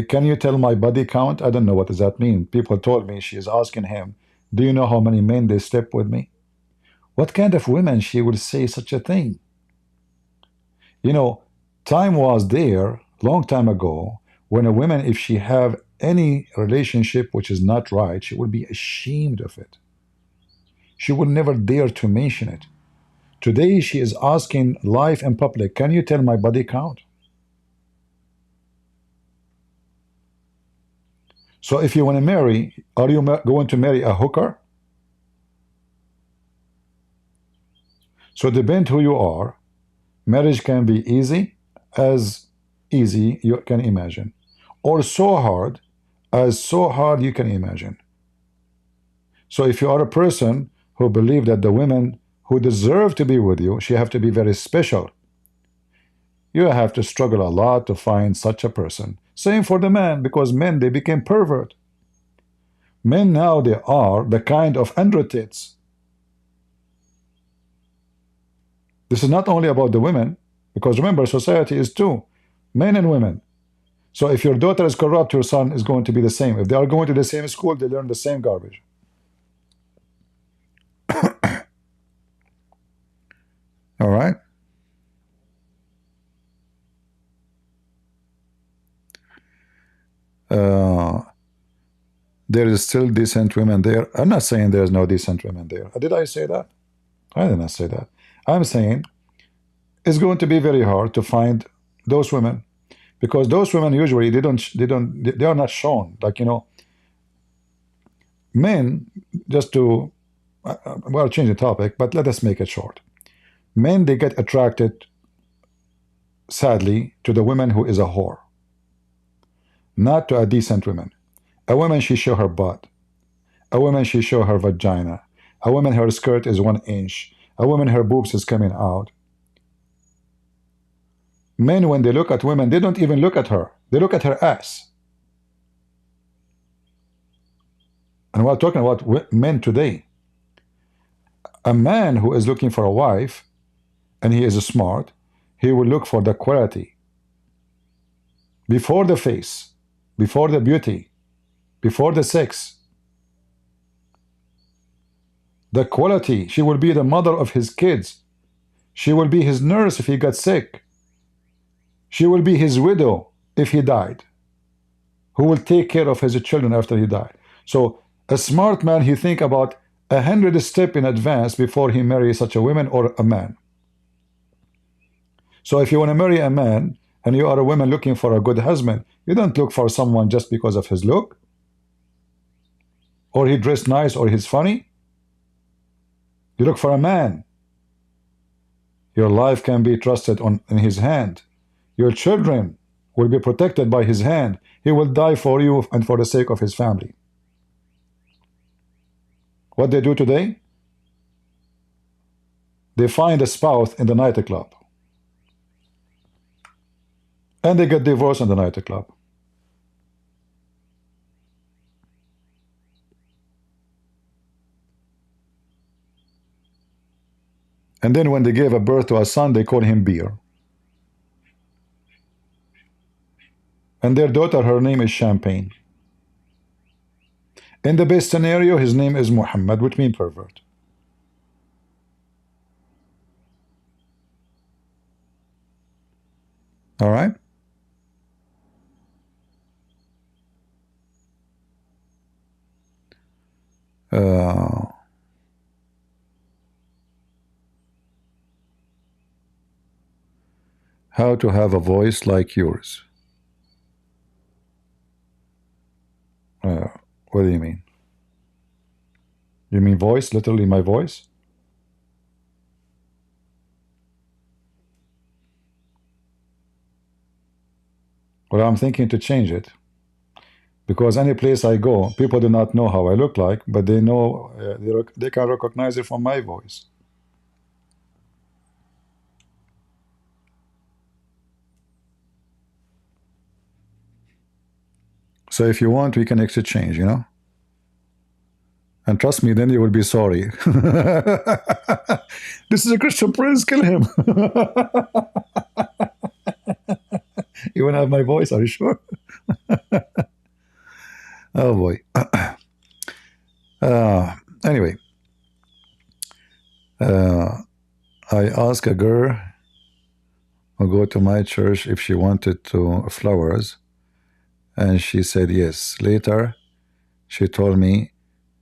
[SPEAKER 1] "Can you tell my body count?" I don't know what does that mean. People told me she is asking him, "Do you know how many men they slept with me?" What kind of woman she would say such a thing? You know, time was there, long time ago, when a woman, if she have any relationship which is not right, she would be ashamed of it. She would never dare to mention it. Today, she is asking live in public, "Can you tell my body count?" So if you want to marry, are you going to marry a hooker? So depend who you are. Marriage can be easy, as easy you can imagine, or so hard as so hard you can imagine. So if you are a person who believe that the women who deserve to be with you, she have to be very special, you have to struggle a lot to find such a person. Same for the men, because men, they became pervert. Men now, they are the kind of androtids. This is not only about the women, because remember, society is two, men and women. So if your daughter is corrupt, your son is going to be the same. If they are going to the same school, they learn the same garbage. All right? There is still decent women there. I'm not saying there's no decent women there. Did I say that? I did not say that. I'm saying it's going to be very hard to find those women, because those women usually they are not shown. Like, you know, men, just to well, change the topic, but let us make it short. Men, they get attracted, sadly, to the woman who is a whore, not to a decent woman. A woman, she show her butt. A woman, she show her vagina. A woman, her skirt is 1 inch. A woman, her boobs is coming out. Men, when they look at women, they don't even look at her. They look at her ass. And we're talking about men today. A man who is looking for a wife, and he is smart, he will look for the quality. Before the face, before the beauty, before the sex. The quality, she will be the mother of his kids. She will be his nurse if he got sick. She will be his widow if he died, who will take care of his children after he died. So a smart man, he think about 100 steps in advance before he marries such a woman or a man. So if you want to marry a man and you are a woman looking for a good husband, you don't look for someone just because of his look, or he dressed nice, or he's funny. You look for a man. Your life can be trusted in his hand. Your children will be protected by his hand. He will die for you and for the sake of his family. What they do today? They find a spouse in the nightclub, and they get divorced in the nightclub. And then when they gave a birth to a son, they call him Beer. And their daughter, her name is Champagne. In the best scenario, his name is Muhammad, which means pervert. All right? How to have a voice like yours. What do you mean? You mean voice? Literally my voice? Well, I'm thinking to change it. Because any place I go, people do not know how I look like, but they know, they can recognize it from my voice. So if you want, we can exchange, you know? And trust me, then you will be sorry. This is a Christian prince, kill him. You want to have my voice, are you sure? Oh boy. Anyway, I asked a girl who go to my church if she wanted flowers, and she said yes. Later, she told me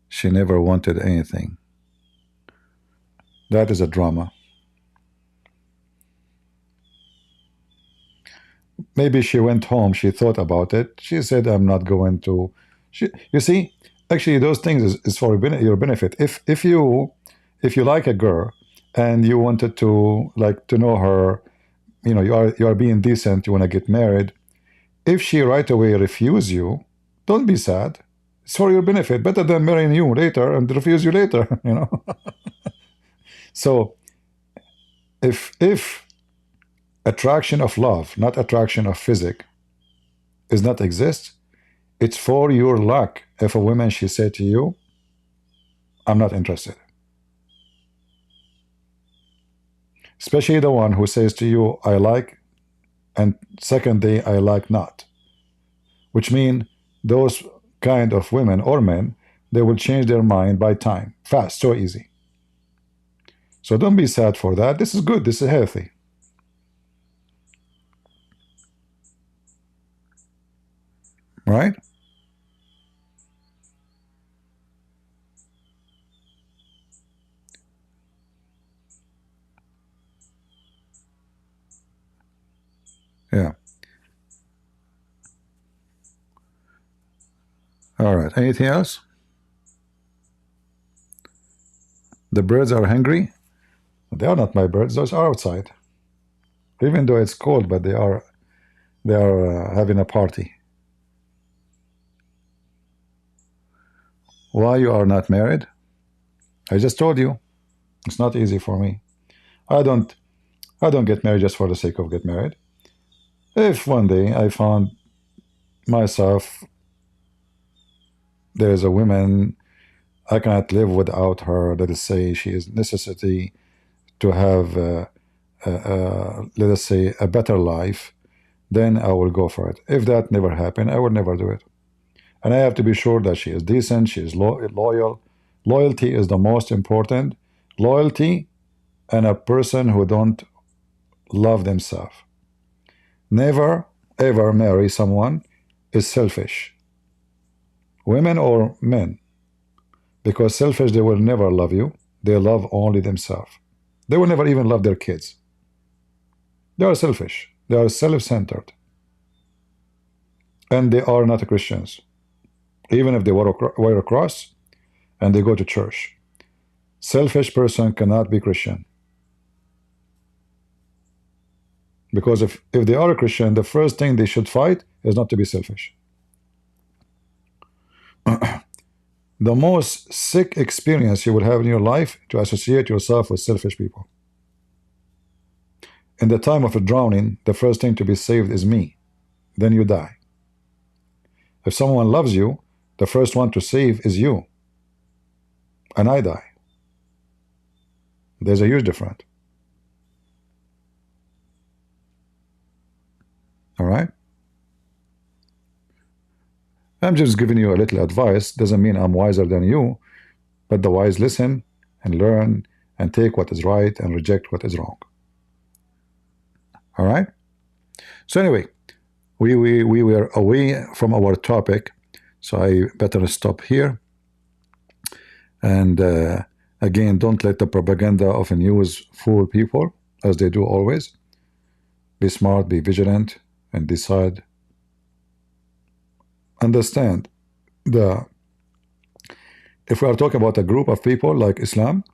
[SPEAKER 1] she never wanted anything. That is a drama. Maybe she went home, she thought about it. She said, I'm not going to. You see, actually, those things is for your benefit. If you like a girl and you wanted to know her, you know, you are being decent, you want to get married. If she right away refuse you, don't be sad. It's for your benefit. Better than marrying you later and refuse you later, you know. So if attraction of love, not attraction of physic, does not exist, it's for your luck. If a woman, she said to you, I'm not interested. Especially the one who says to you, I like, and second day, I like not. Which mean those kind of women or men, they will change their mind by time. Fast, so easy. So don't be sad for that. This is good. This is healthy. Right? Yeah. All right. Anything else? The birds are hungry. They are not my birds. Those are outside. Even though it's cold, but they are having a party. Why you are not married? I just told you. It's not easy for me. I don't get married just for the sake of get married. If one day I found myself, there is a woman, I cannot live without her, let us say she is necessity to have, let us say, a better life, then I will go for it. If that never happened, I will never do it. And I have to be sure that she is decent, she is loyal. Loyalty is the most important. Loyalty and a person who don't love themselves. Never, ever marry someone is selfish. Women or men. Because selfish, they will never love you. They love only themselves. They will never even love their kids. They are selfish. They are self-centered. And they are not Christians. Even if they wear a cross and they go to church. Selfish person cannot be Christian. Because if they are a Christian, the first thing they should fight is not to be selfish. The most sick experience you will have in your life to associate yourself with selfish people. In the time of a drowning, the first thing to be saved is me. Then you die. If someone loves you, the first one to save is you. And I die. There's a huge difference. All right? I'm just giving you a little advice. Doesn't mean I'm wiser than you, but the wise listen and learn and take what is right and reject what is wrong. All right? So anyway, we were away from our topic, so I better stop here. And again, don't let the propaganda of the news fool people, as they do always. Be smart, be vigilant, and decide. Understand if we are talking about a group of people like Islam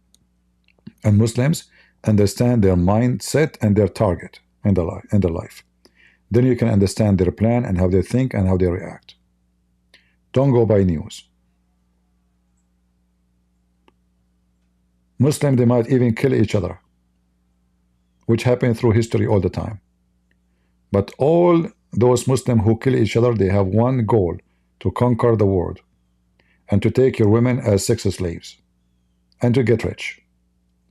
[SPEAKER 1] and Muslims, understand their mindset and their target in their life. Then you can understand their plan and how they think and how they react. Don't go by news. Muslims, they might even kill each other, which happen through history all the time. But all those Muslims who kill each other, they have one goal: to conquer the world and to take your women as sex slaves and to get rich.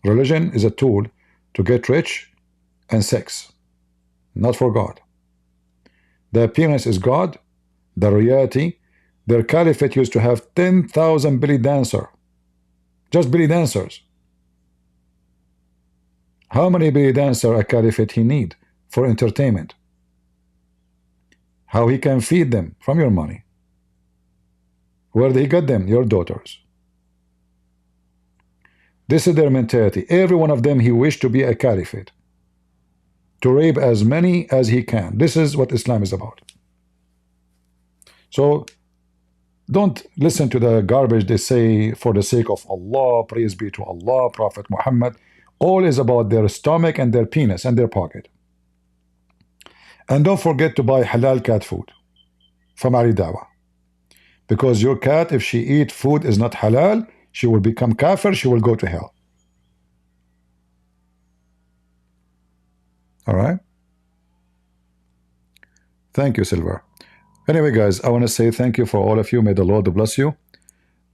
[SPEAKER 1] Religion is a tool to get rich and sex, not for God. The appearance is God, the reality. Their caliphate used to have 10,000 belly dancers, just belly dancers. How many belly dancers a caliphate he need for entertainment? How he can feed them from your money? Where did he get them? Your daughters. This is their mentality. Every one of them, he wished to be a caliphate, to rape as many as he can. This is what Islam is about. So don't listen to the garbage they say for the sake of Allah, praise be to Allah, Prophet Muhammad. All is about their stomach and their penis and their pocket. And don't forget to buy halal cat food from Ali Dawah. Because your cat, if she eat food is not halal, she will become kafir, she will go to hell. All right? Thank you, Silver. Anyway, guys, I want to say thank you for all of you. May the Lord bless you.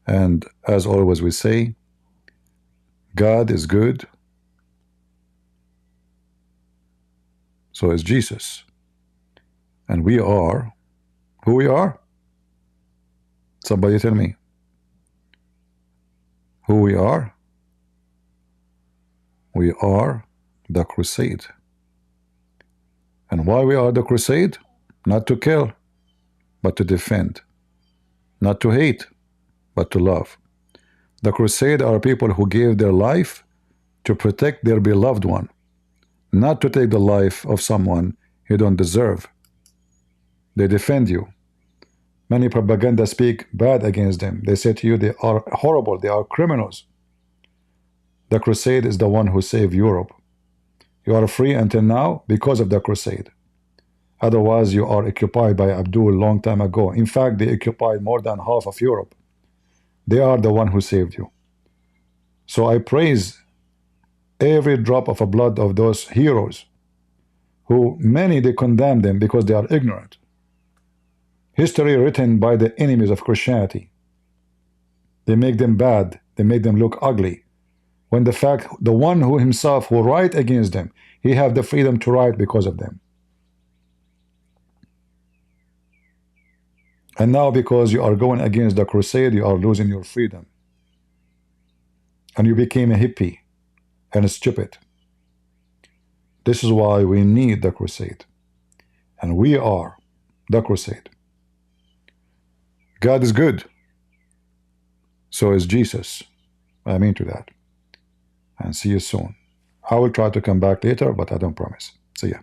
[SPEAKER 1] And as always we say, God is good. So is Jesus. And we are who we are. Somebody tell me who we are. We are the crusade. And why we are the crusade? Not to kill, but to defend. Not to hate, but to love. The crusade are people who gave their life to protect their beloved one, not to take the life of someone you don't deserve. They defend you. Many propaganda speak bad against them. They say to you they are horrible, they are criminals. The crusade is the one who saved Europe. You are free until now because of the crusade. Otherwise, you are occupied by Abdul a long time ago. In fact, they occupied more than half of Europe. They are the one who saved you. So I praise every drop of blood of those heroes, who many they condemn them because they are ignorant. History written by the enemies of Christianity. They make them bad. They make them look ugly. When the fact, the one who himself will write against them, he have the freedom to write because of them. And now because you are going against the crusade, you are losing your freedom. And you became a hippie and stupid. This is why we need the crusade. And we are the crusade. God is good. So is Jesus. I'm into that. And see you soon. I will try to come back later, but I don't promise. See ya.